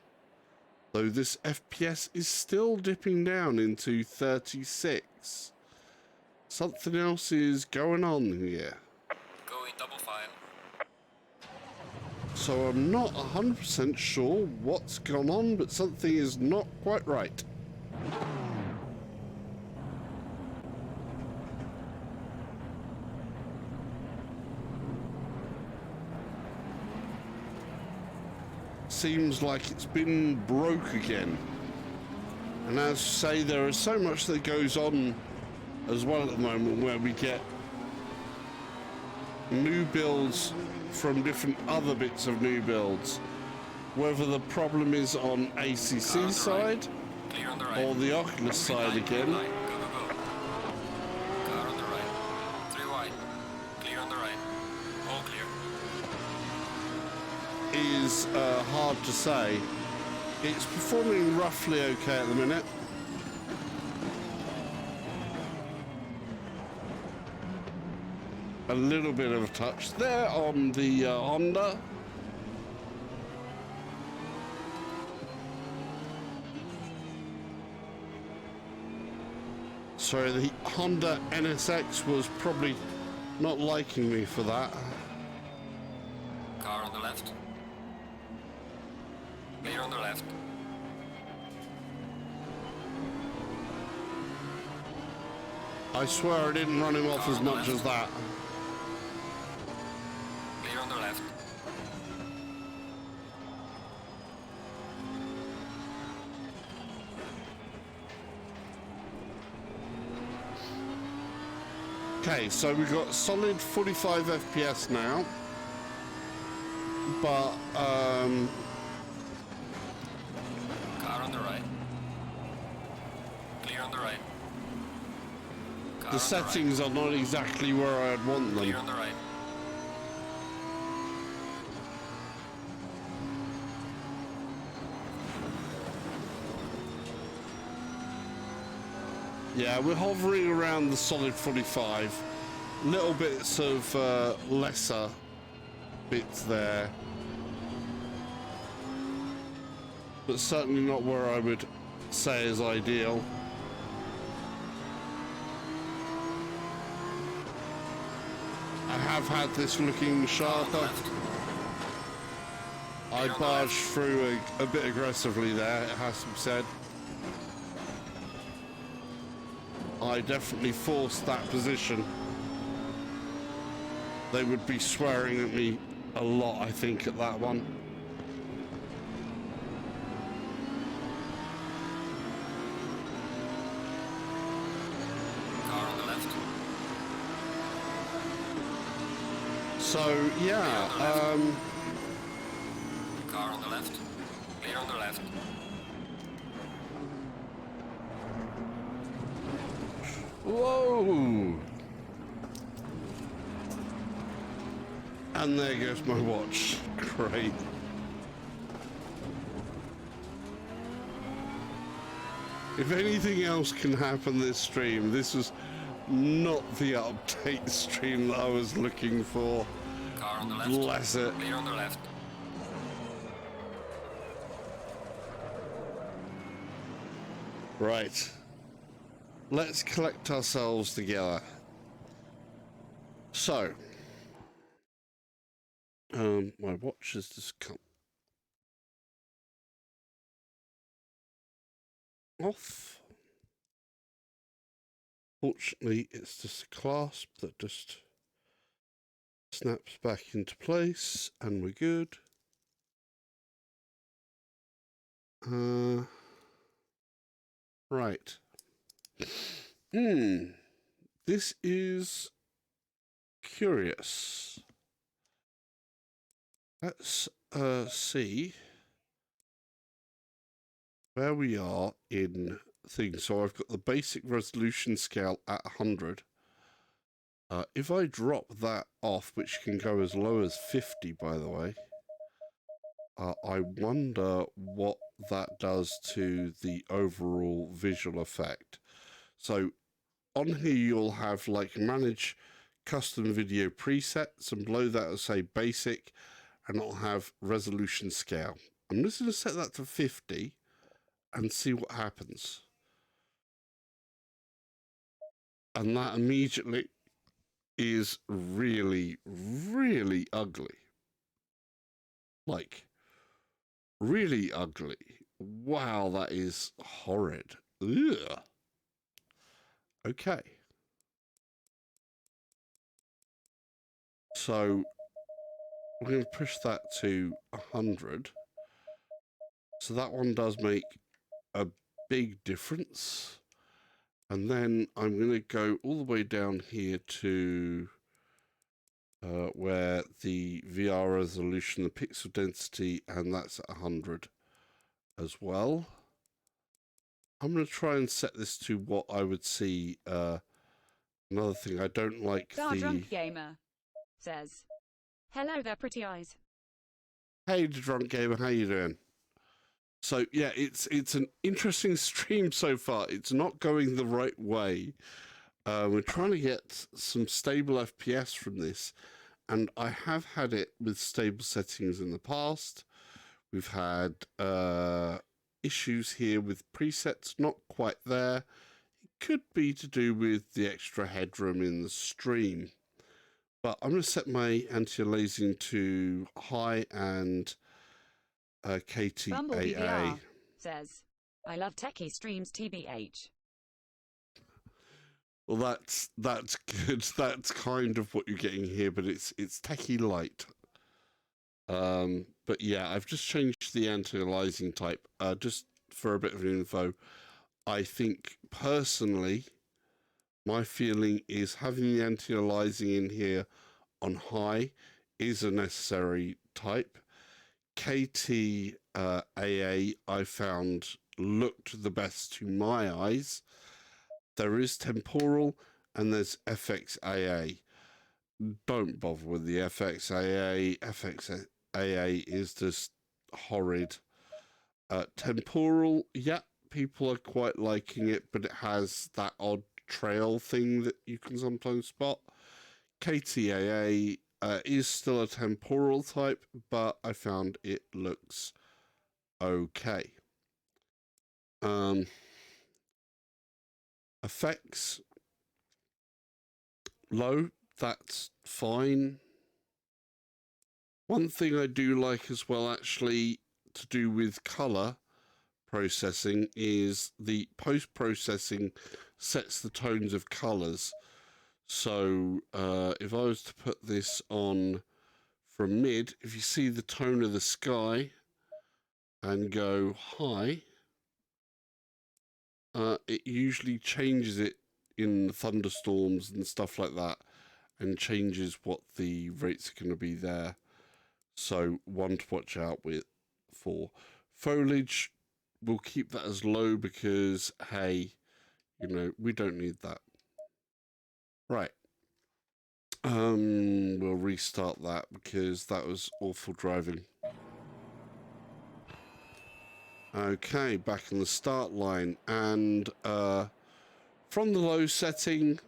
Though this FPS is still dipping down into 36. Something else is going on here. Going double file. So I'm not 100% sure what's gone on, but something is not quite right. Seems like it's been broke again. And as I say, there is so much that goes on as well at the moment, where we get new builds from different other bits of new builds. Whether the problem is on ACC side Clear on the right. or the Oculus side again. Go, go, go. Car on the right. 3 wide. Clear on the right. All clear. Is hard to say. It's performing roughly okay at the minute. A little bit of a touch there on the Honda. Sorry, the Honda NSX was probably not liking me for that. Car on the left. Clear on the left. I swear I didn't run him off as much as that. Clear on the left. Okay, so we've got solid 45 FPS now. But, Car on the right. Clear on the right. Car the on settings are not exactly where I'd want the right. Clear them. on the right. Yeah, we're hovering around the solid 45. Little bits of lesser bits there. But certainly not where I would say is ideal. I have had this looking sharper. I barged through a bit aggressively there, it has to be said. I definitely forced that position. They would be swearing at me a lot, I think, at that one. So yeah, Car on the left. Clear on the left. whoa! And there goes my watch. Great. If anything else can happen this stream, this was not the update stream that I was looking for. Car on the left. Bless it. Clear on the left. Right. Let's collect ourselves together. So, my watch has just come off. Fortunately, it's just a clasp that just snaps back into place, and we're good. Right. This is curious. Let's see where we are in things. So I've got the basic resolution scale at 100. If I drop that off, which can go as low as 50, by the way, I wonder what that does to the overall visual effect. So on here, you'll have like manage custom video presets, and below that will say basic, and it'll have resolution scale. I'm just going to set that to 50 and see what happens. And that immediately is really, really ugly. Like, really ugly. Wow, that is horrid. Ugh. Okay. So we're going to push that to 100. So that one does make a big difference. And then I'm going to go all the way down here to where the VR resolution, the pixel density, and that's at 100 as well. I'm going to try and set this to what I would see. Another thing, I don't like the... Drunk Gamer says, hello there, pretty eyes. Hey, Drunk Gamer, how you doing? So, yeah, it's an interesting stream so far. It's not going the right way. We're trying to get some stable FPS from this, and I have had it with stable settings in the past. We've had issues here with presets not quite there. It could be to do with the extra headroom in the stream. But I'm going to set my anti-aliasing to high and Bumblebee KTAA. VR says, I love techie streams TBH. Well, that's good. That's kind of what you're getting here, but it's techie light. But yeah, I've just changed the anti-aliasing type just for a bit of info. I think personally, my feeling is having the anti-aliasing in here on high is a necessary type. KTAA I found looked the best to my eyes. There is temporal and there's FXAA. Don't bother with the FXAA. FXAA is just horrid. Temporal, yeah, people are quite liking it, but it has that odd trail thing that you can sometimes spot. KTAA is still a temporal type, but I found it looks okay. Effects low, that's fine. One thing I do like as well, actually, to do with color processing, is the post-processing sets the tones of colors. So if I was to put this on from mid, if you see the tone of the sky and go high, it usually changes it in thunderstorms and stuff like that. and changes what the rates are going to be there. So one to watch out with for foliage. We'll keep that as low because, hey, you know, we don't need that. Right. We'll restart that because that was awful driving. Okay, back in the start line, and from the low setting,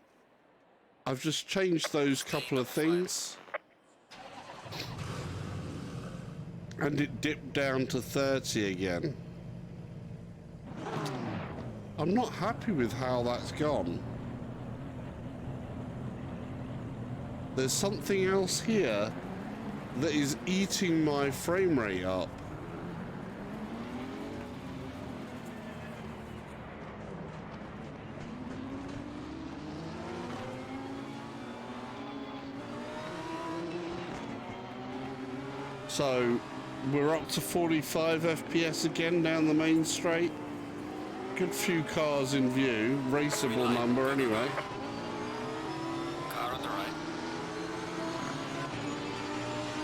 I've just changed those couple of things, and it dipped down to 30 again. I'm not happy with how that's gone. There's something else here that is eating my frame rate up. So we're up to 45 FPS again down the main straight. Good few cars in view, raceable number anyway. Car on the right.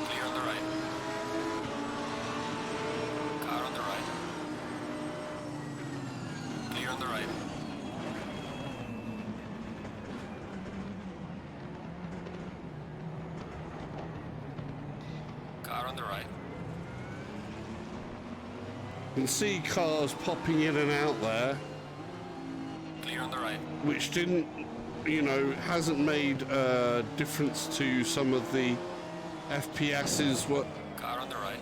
Clear on the right. Car on the right. Clear on the right. Car on the right. You can see cars popping in and out there, Clear on the right. which didn't, you know, hasn't made a difference to some of the FPSs. What Car on the right.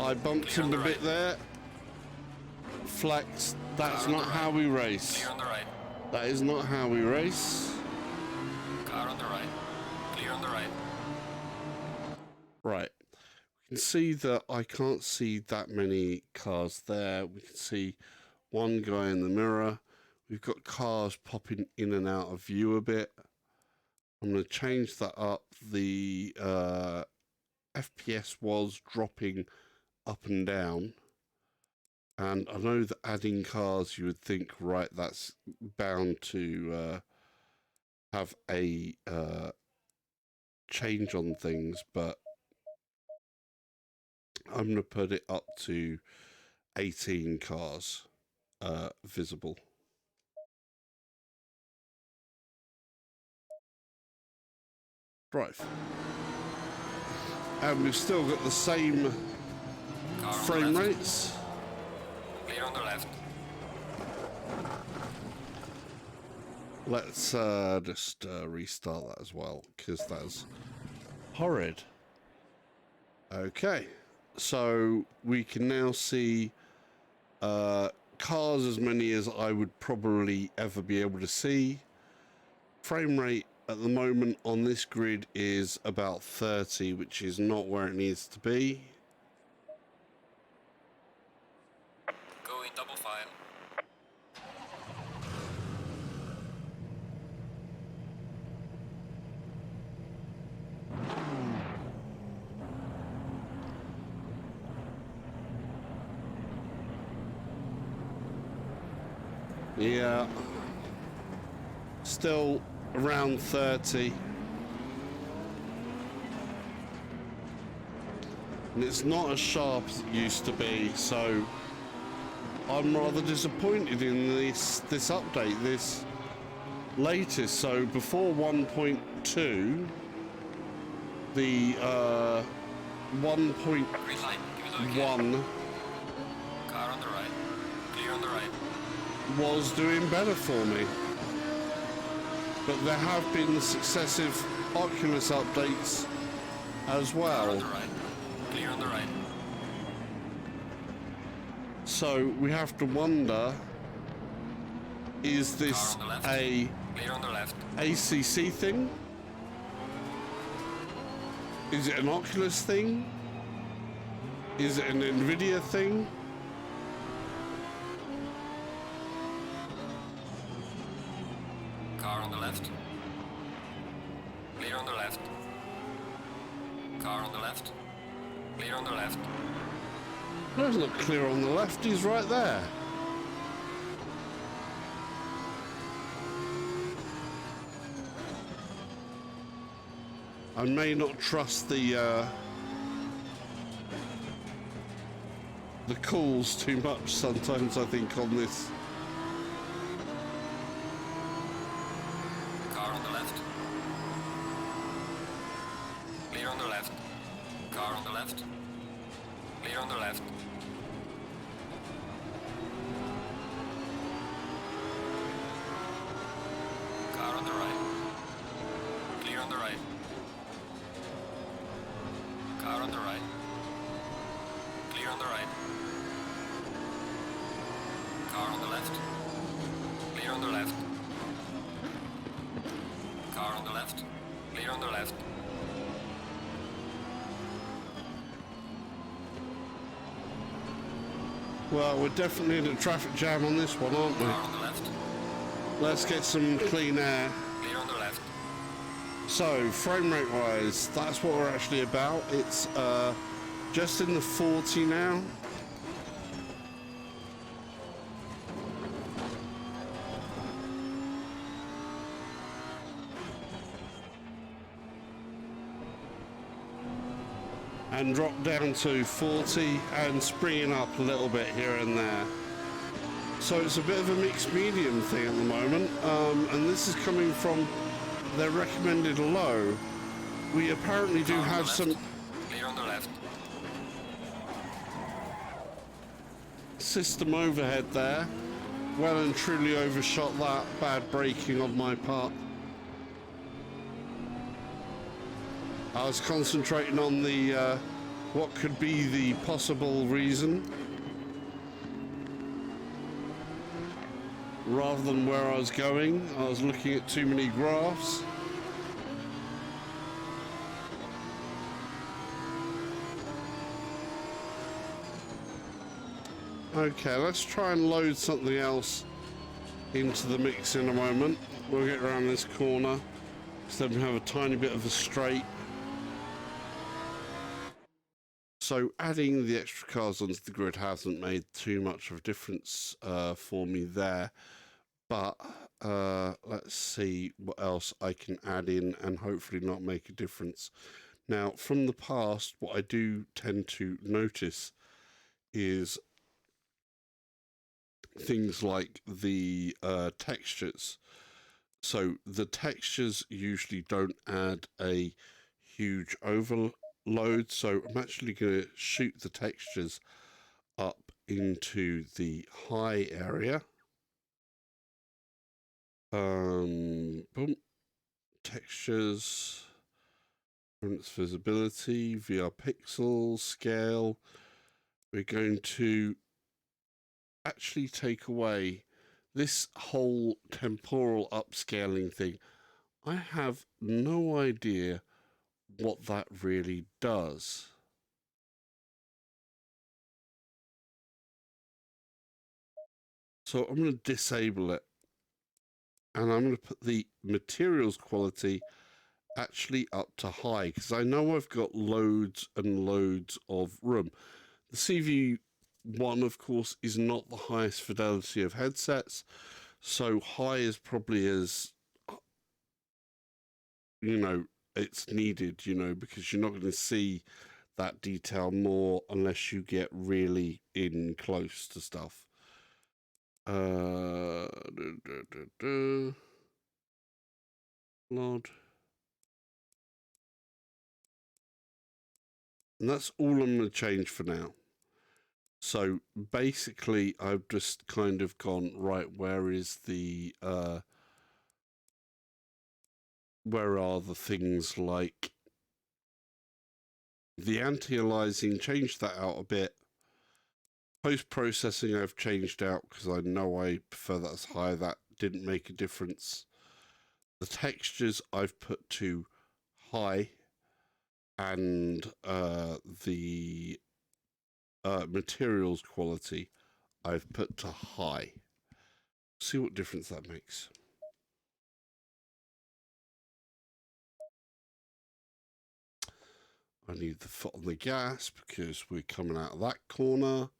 I bumped him a bit there. Flex, that's not how we race. Clear on the right. That is not how we race. Car on the right. Clear on the right. Right. We can see that I can't see that many cars there. We can see one guy in the mirror. We've got cars popping in and out of view a bit. I'm going to change that up. The FPS was dropping up and down. And I know that adding cars, you would think, right, that's bound to have a change on things, but I'm going to put it up to 18 cars visible. Drive. And we've still got the same frame rates. Clear on the left. Let's just restart that as well, because that's horrid. Okay, so we can now see cars as many as I would probably ever be able to see. Frame rate at the moment on this grid is about 30, which is not where it needs to be. Go in double file. Yeah, still around 30. And it's not as sharp as it used to be, so I'm rather disappointed in this update, this latest. So before 1.2, the 1.1 Green light. Give it okay. Car on the right. Clear on the right. was doing better for me. But there have been successive Oculus updates as Car well. on the right. Clear on the right. So we have to wonder, is this Car on the left. a Clear on the left. ACC thing? Is it an Oculus thing? Is it an NVIDIA thing? Car on the left. Clear on the left. Car on the left. Clear on the left. No, it's not clear on the left, he's right there. I may not trust the calls too much sometimes, I think, on this. Car on the left. Clear on the left. Car on the left. Clear on the left. Car on the right. Clear on the right. Car on the right. Clear on the right. Car on the left. Clear on the left. Car on the left. Clear on the left. Well, we're definitely in a traffic jam on this one, aren't we? Car on the left. Let's get some clean air. Clear on the left. So, frame rate wise, that's what we're actually about. It's just in the 40 now. And drop down to 40 and springing up a little bit here and there. So it's a bit of a mixed medium thing at the moment, and this is coming from their recommended low. We apparently do have some Clear on the left. system overhead there. Well and truly overshot that. Bad braking on my part. I was concentrating on the what could be the possible reason rather than where I was going. I was looking at too many graphs. Okay, let's try and load something else into the mix in a moment. We'll get around this corner, so then we have a tiny bit of a straight. So adding the extra cars onto the grid hasn't made too much of a difference for me there. But let's see what else I can add in and hopefully not make a difference. Now, from the past, what I do tend to notice is things like the textures. So the textures usually don't add a huge overload. So I'm actually going to shoot the textures up into the high area. Boom. Textures, visibility, VR pixels, scale. We're going to actually take away this whole temporal upscaling thing. I have no idea what that really does. So I'm going to disable it. And I'm going to put the materials quality actually up to high, because I know I've got loads and loads of room. The CV1, of course, is not the highest fidelity of headsets, so high is probably as, it's needed, because you're not going to see that detail more unless you get really in close to stuff. Load. And that's all I'm going to change for now. So basically, I've just kind of gone, right, where is the, where are the things like the anti-aliasing, changed that out a bit. Post-processing I've changed out because I know I prefer that as high. That didn't make a difference. The textures I've put to high, and the materials quality I've put to high. See what difference that makes. I need the foot on the gas because we're coming out of that corner.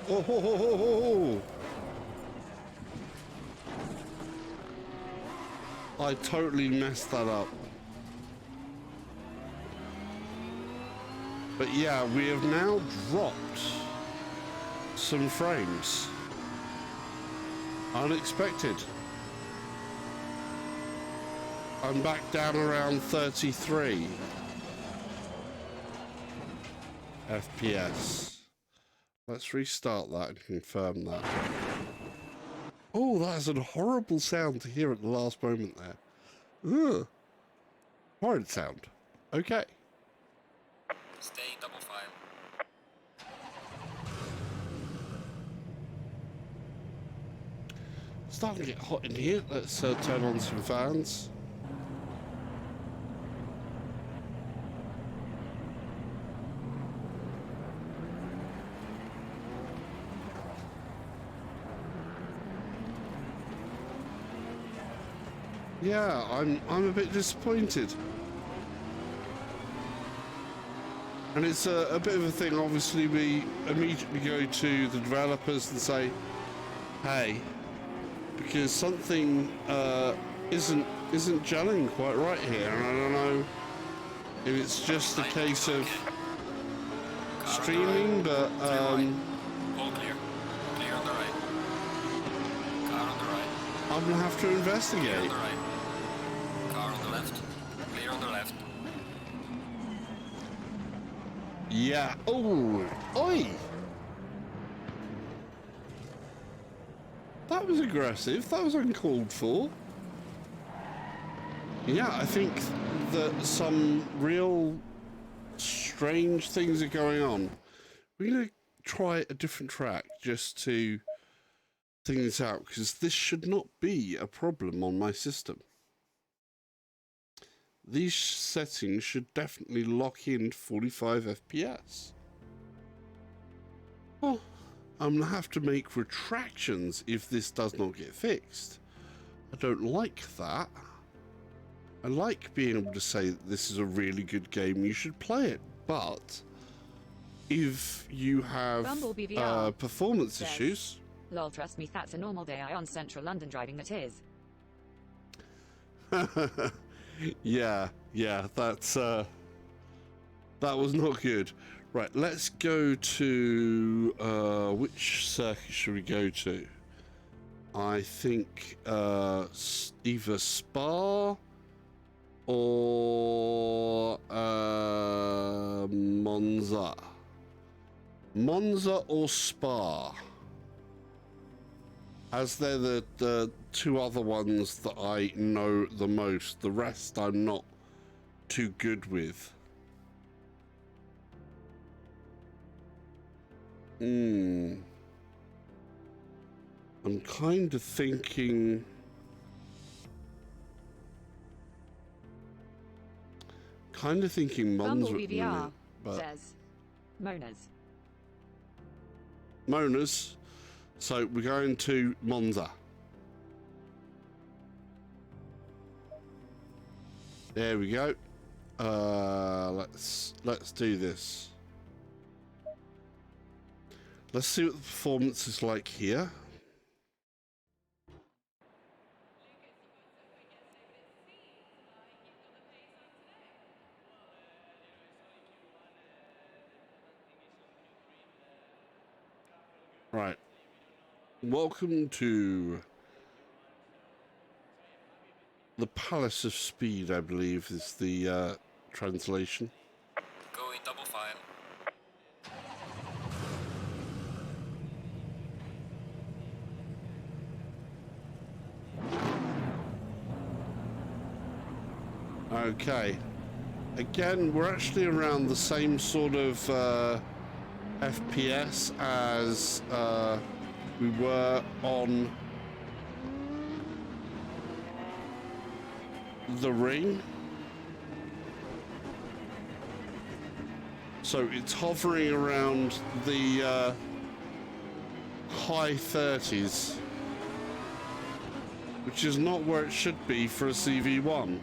Oh, ho, ho, ho, ho, ho. I totally messed that up. But yeah, we have now dropped some frames. Unexpected. I'm back down around 33 FPS. Let's restart that and confirm that. Oh, that's a horrible sound to hear at the last moment there. Ugh. Horrid sound. Okay. Stay in double file. Starting to get hot in here. Let's turn on some fans. Yeah, I'm a bit disappointed. And it's a bit of a thing. Obviously, we immediately go to the developers and say, hey, because something isn't gelling quite right here, and I don't know if it's just a case of streaming, but All clear. Clear on the right. Car on the right. I'm gonna have to Clear on investigate. the right. Car on the left. Clear on the left. Yeah. Oh, oi! That was aggressive. That was uncalled for. Yeah, I think that some real strange things are going on. We're going to try a different track just to think this out, because this should not be a problem on my system. These settings should definitely lock in 45 FPS. Oh, I'm going to have to make retractions if this does not get fixed. I don't like that. I like being able to say that this is a really good game, you should play it, but if you have performance issues... Lol, trust me, that's a normal day on central London driving, that is. yeah, that's that was not good. Right, let's go to which circuit should we go to? I think either Spa or Monza. Monza or Spa, as they're the two other ones that I know the most. The rest I'm not too good with. I'm kind of thinking... Monza Bumble at the BVR minute, but says Mona's. Mona's. So we're going to Monza. There we go. Let's do this. Let's see what the performance is like here. Right. Welcome to the Palace of Speed, I believe is the translation. Go in double file. Okay. Again, we're actually around the same sort of FPS as we were on the Ring. So it's hovering around the high 30s, which is not where it should be for a CV1.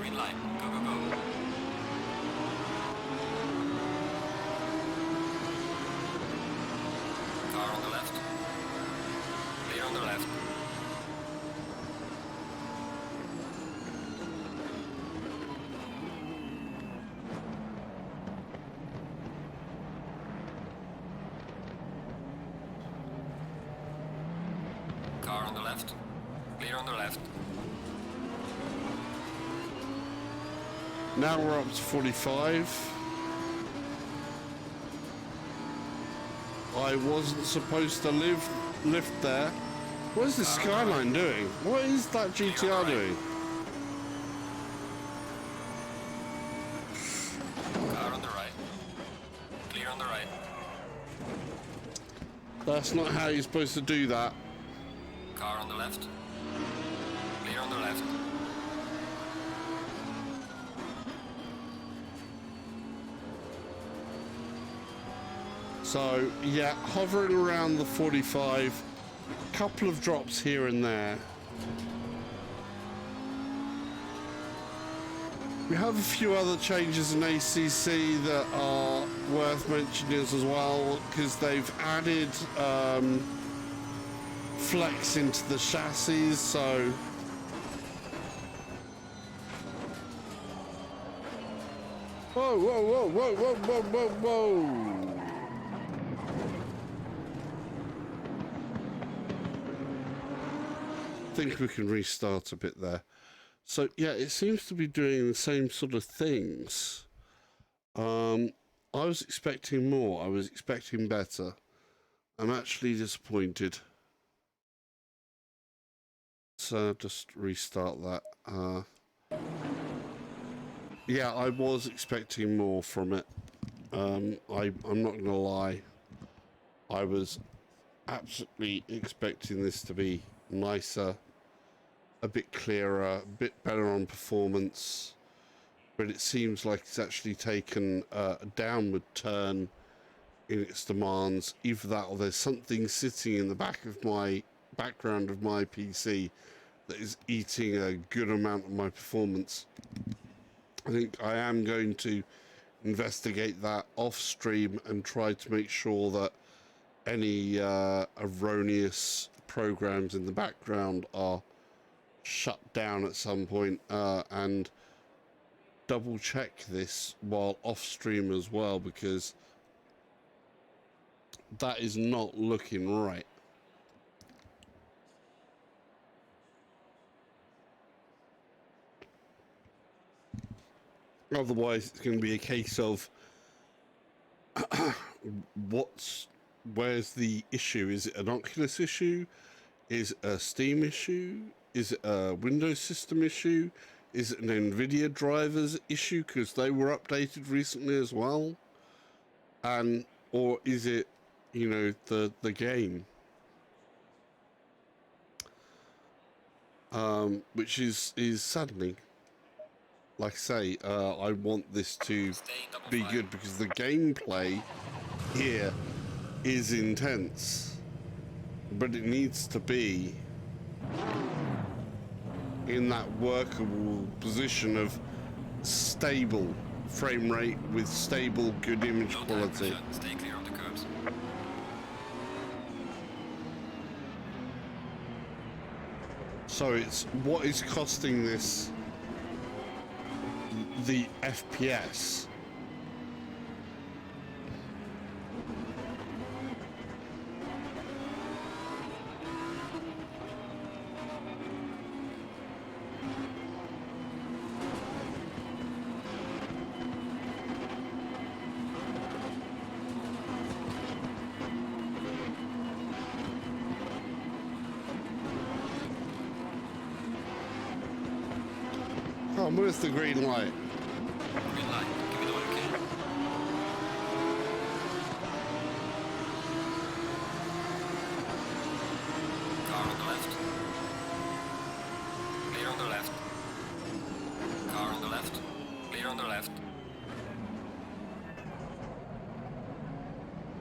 Green light. Go, go, go. Car on the left. Clear on the left. Car on the left. Clear on the left. Now we're up to 45. I wasn't supposed to lift there. What is the Skyline doing? What is that GTR doing? Car on the right. Clear on the right. That's not how you're supposed to do that. Car on the left. Clear on the left. So, yeah, hovering around the 45, couple of drops here and there. We have a few other changes in ACC that are worth mentioning as well, because they've added flex into the chassis, so whoa, whoa, whoa, whoa, whoa, whoa, whoa, whoa. I think we can restart a bit there. So yeah, it seems to be doing the same sort of things. I was expecting more. I was expecting better. I'm actually disappointed. So just restart that. Yeah, I was expecting more from it. I'm not gonna lie. I was absolutely expecting this to be nicer, a bit clearer, a bit better on performance, but it seems like it's actually taken a downward turn in its demands. Either that or there's something sitting in the background of my PC that is eating a good amount of my performance. I think I am going to investigate that off stream and try to make sure that any erroneous programs in the background are shut down at some point, and double check this while off stream as well, because that is not looking right. Otherwise it's going to be a case of where's the issue? Is it an Oculus issue? Is it a Steam issue? Is it a Windows system issue? Is it an NVIDIA drivers issue because they were updated recently as well? And or is it, you know, the game? Which is saddening. Like I say, I want this to be good because the gameplay here is intense, but it needs to be in that workable position of stable frame rate with stable good image quality. Stay clear of the curbs. So it's what is costing this the FPS. Oh, where's the green light? Green light. Give me the one you can. Car on the left. Clear on the left. Car on the left. Clear on the left.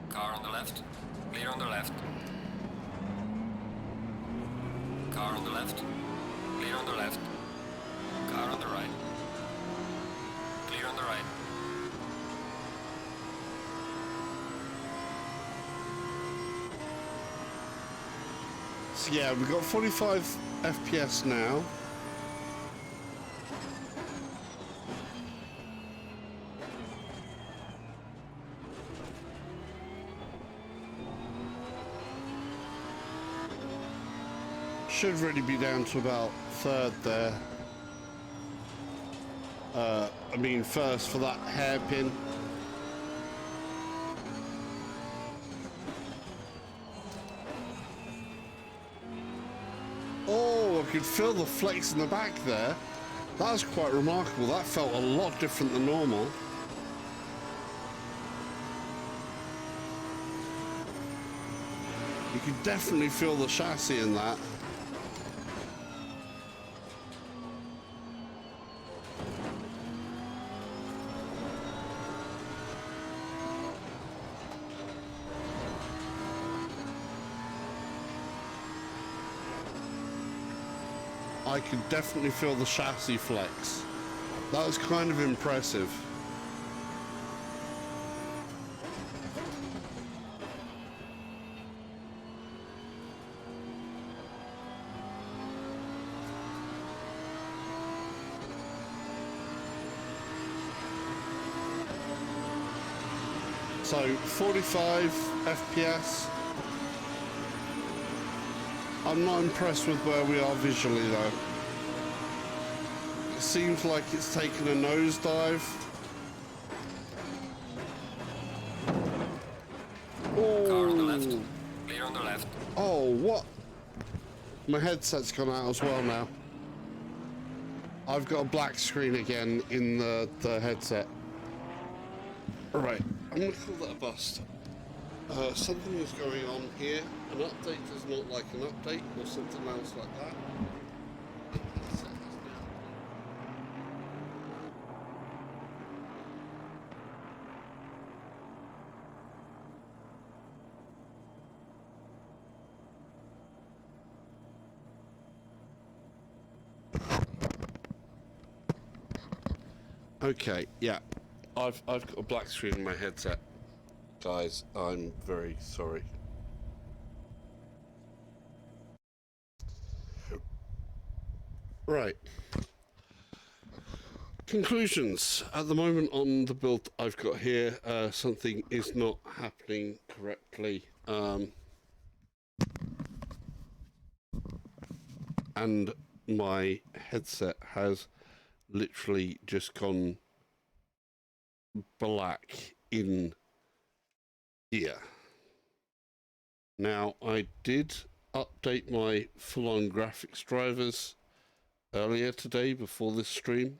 Car on the left. Clear on the left. Car on the left. Clear on the left. Car on the right. So yeah, we've got 45 FPS now. Should really be down to about third there. I mean first for that hairpin. Oh, I could feel the flex in the back there. That was quite remarkable. That felt a lot different than normal. You could definitely feel the chassis in that. I could definitely feel the chassis flex. That was kind of impressive. So 45 FPS. I'm not impressed with where we are visually though. It seems like it's taken a nosedive. Car on the left. Oh, Clear on the left. oh, what? My headset's gone out as well now. I've got a black screen again in the headset. Right, I'm gonna call that a bust. Something is going on here. An update does not like an update or something else like that. Okay, yeah. I've got a black screen in my headset. Guys, I'm very sorry. Right. Conclusions. At the moment on the build I've got here, something is not happening correctly. And my headset has literally just gone black in here. Now, I did update my full-on graphics drivers earlier today before this stream.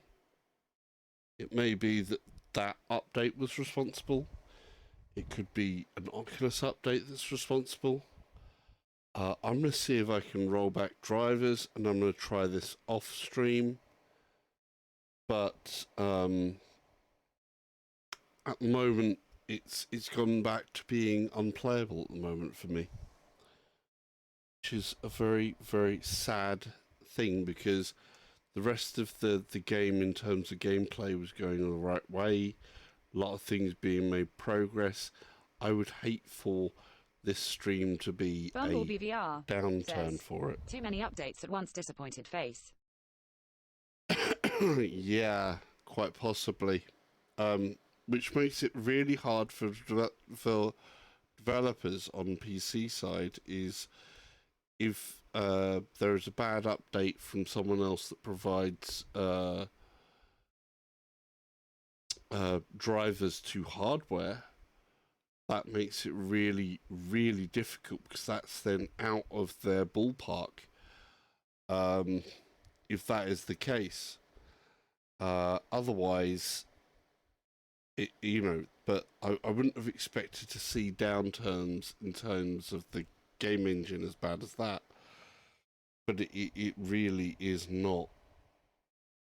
It may be that that update was responsible. It could be an Oculus update that's responsible. I'm going to see if I can roll back drivers, and I'm going to try this off stream. But at the moment, it's gone back to being unplayable at the moment for me, which is a very, very sad thing, because the rest of the game in terms of gameplay was going the right way. A lot of things being made progress. I would hate for this stream to be Bumblebee a VR downturn says, for it. too many updates at once, disappointed face. Yeah, quite possibly. Which makes it really hard for developers on PC side, is if there is a bad update from someone else that provides drivers to hardware, that makes it really, really difficult, because that's then out of their ballpark. If that is the case, otherwise, but I wouldn't have expected to see downturns in terms of the game engine as bad as that. But it really is not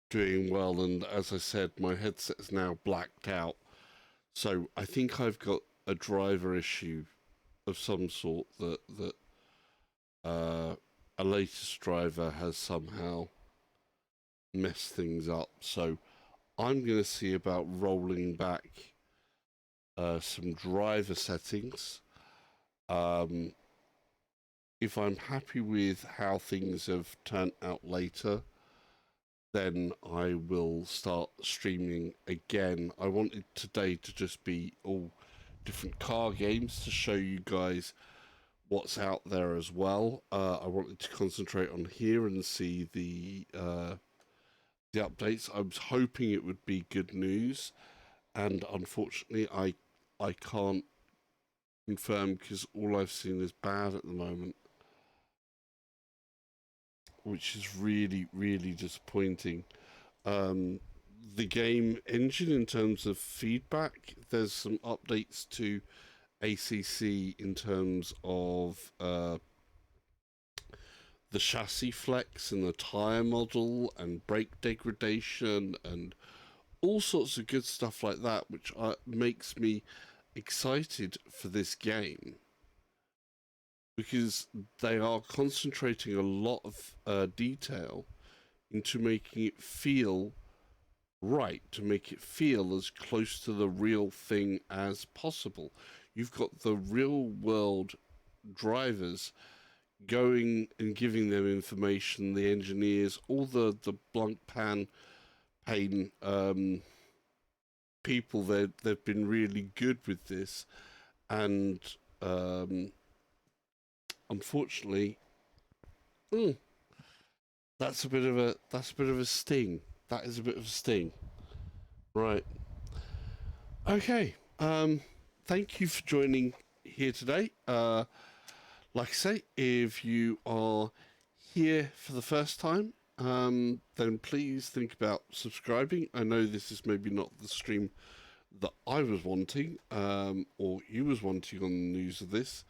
doing well, and as I said, my headset is now blacked out. So I think I've got a driver issue of some sort that a latest driver has somehow messed things up. So I'm going to see about rolling back some driver settings, if I'm happy with how things have turned out later, then I will start streaming again. I wanted today to just be all different car games to show you guys what's out there as well. I wanted to concentrate on here and see the updates. I was hoping it would be good news, and unfortunately, I can't confirm because all I've seen is bad at the moment, which is really, really disappointing. The game engine, in terms of feedback, there's some updates to ACC in terms of the chassis flex and the tire model and brake degradation and all sorts of good stuff like that, which makes me excited for this game, because they are concentrating a lot of detail into making it feel right, to make it feel as close to the real thing as possible. You've got the real world drivers going and giving them information, the engineers, all the blunt pain people. They've been really good with this, and unfortunately, that's a bit of a sting. That is a bit of a sting. Right. Okay. Thank you for joining here today. Like I say, if you are here for the first time, then please think about subscribing. I know this is maybe not the stream that I was wanting, or you was wanting on the news of this.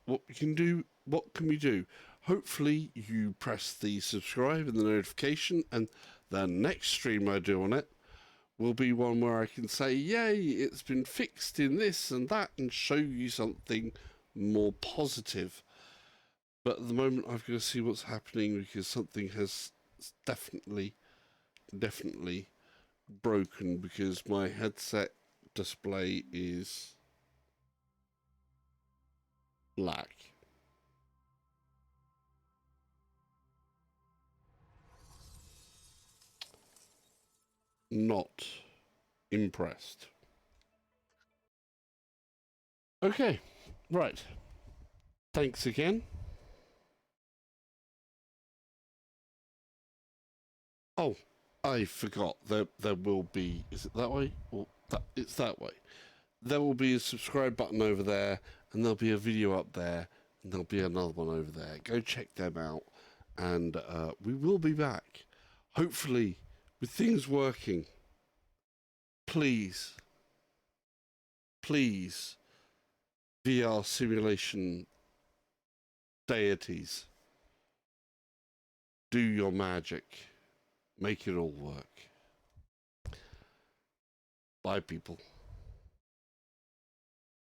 What we can do? What can we do? Hopefully, you press the subscribe and the notification, and the next stream I do on it will be one where I can say, yay, it's been fixed in this and that, and show you something more positive. But at the moment, I've got to see what's happening, because something has definitely broken, because my headset display is black. Not impressed. Okay, right. Thanks again. Oh, I forgot. There will be. Is it that way? Or it's that way. There will be a subscribe button over there, and there'll be a video up there, and there'll be another one over there. Go check them out, and we will be back, hopefully, with things working. Please, please, VR simulation deities, do your magic. Make it all work. Bye, people.